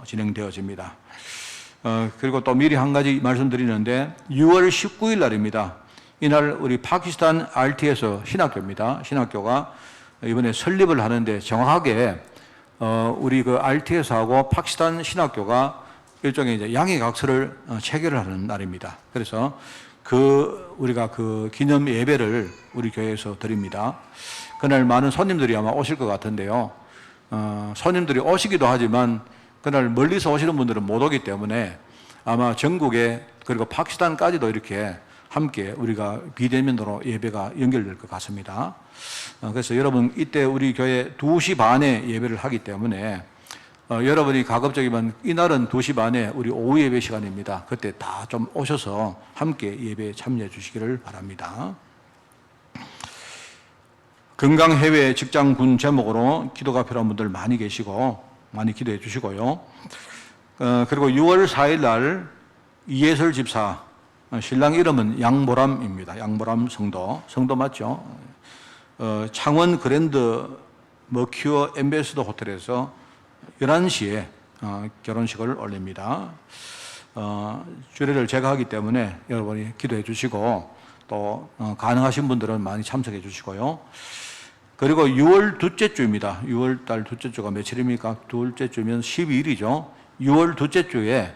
진행되어집니다. 그리고 또 미리 한 가지 말씀드리는데 6월 19일 날입니다. 이날 우리 파키스탄 RT에서 신학교입니다. 신학교가 이번에 설립을 하는데 정확하게 우리 RT에서 하고 파키스탄 신학교가 일종의 이제 양해각서를 체결을 하는 날입니다. 그래서 우리가 기념 예배를 우리 교회에서 드립니다. 그날 많은 손님들이 아마 오실 것 같은데요. 손님들이 오시기도 하지만 그날 멀리서 오시는 분들은 못 오기 때문에 아마 전국에 그리고 파키스탄까지도 이렇게 함께 우리가 비대면으로 예배가 연결될 것 같습니다. 그래서 여러분 이때 우리 교회 2시 반에 예배를 하기 때문에 여러분이 가급적이면 이날은 2시 반에 우리 오후 예배 시간입니다. 그때 다 좀 오셔서 함께 예배에 참여해 주시기를 바랍니다. 건강해외 직장군 제목으로 기도가 필요한 분들 많이 계시고 많이 기도해 주시고요. 그리고 6월 4일 날 이예설 집사, 신랑 이름은 양보람입니다. 양보람 성도 맞죠? 창원 그랜드 머큐어 엠베스더 호텔에서 11시에 결혼식을 올립니다. 주례를 제가 하기 때문에 여러분이 기도해 주시고 또 가능하신 분들은 많이 참석해 주시고요. 그리고 6월 둘째 주입니다. 6월 달 둘째 주가 며칠입니까? 둘째 주면 12일이죠. 6월 둘째 주에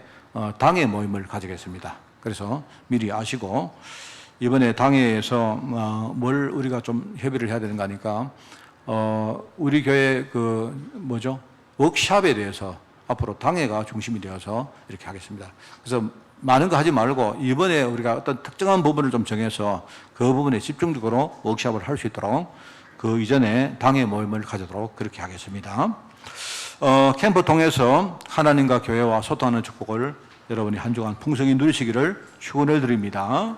당회 모임을 가지겠습니다. 그래서 미리 아시고 이번에 당회에서 뭘 우리가 좀 협의를 해야 되는 거 하니까 우리 교회 워크샵에 대해서 앞으로 당회가 중심이 되어서 이렇게 하겠습니다. 그래서 많은 거 하지 말고 이번에 우리가 어떤 특정한 부분을 좀 정해서 그 부분에 집중적으로 워크숍을 할 수 있도록 그 이전에 당의 모임을 가지도록 그렇게 하겠습니다. 캠프 통해서 하나님과 교회와 소통하는 축복을 여러분이 한 주간 풍성히 누리시기를 축원을 드립니다.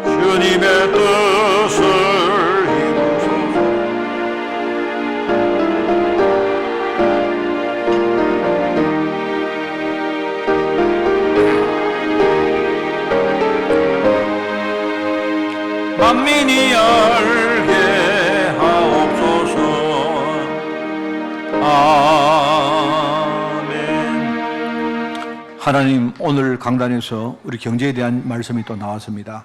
주님의 뜻을 만민이 알게 하옵소서. 아멘. 하나님, 오늘 강단에서 우리 경제에 대한 말씀이 또 나왔습니다.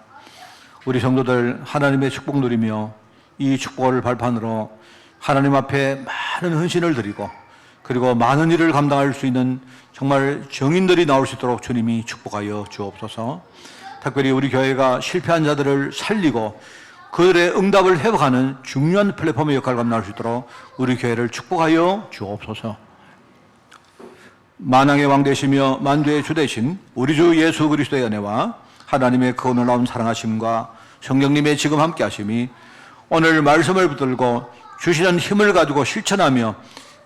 우리 성도들 하나님의 축복 누리며 이 축복을 발판으로 하나님 앞에 많은 헌신을 드리고 그리고 많은 일을 감당할 수 있는 정말 정인들이 나올 수 있도록 주님이 축복하여 주옵소서. 특별히 우리 교회가 실패한 자들을 살리고 그들의 응답을 회복하는 중요한 플랫폼의 역할을 감당할 수 있도록 우리 교회를 축복하여 주옵소서. 만왕의 왕 되시며 만주의 주 되신 우리 주 예수 그리스도의 은혜와 하나님의 그 놀라운 사랑하심과 성령님의 지금 함께 하심이 오늘 말씀을 붙들고 주시는 힘을 가지고 실천하며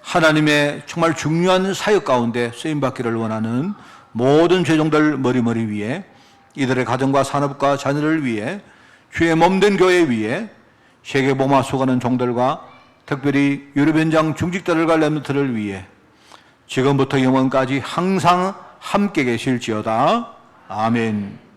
하나님의 정말 중요한 사역 가운데 쓰임받기를 원하는 모든 죄종들 머리머리 위에 이들의 가정과 산업과 자녀를 위해 주의 몸된 교회 위에 세계복음화 수고하는 종들과 특별히 유럽 현장 중직자들과 렘넌트를 위해 지금부터 영원까지 항상 함께 계실지어다. 아멘.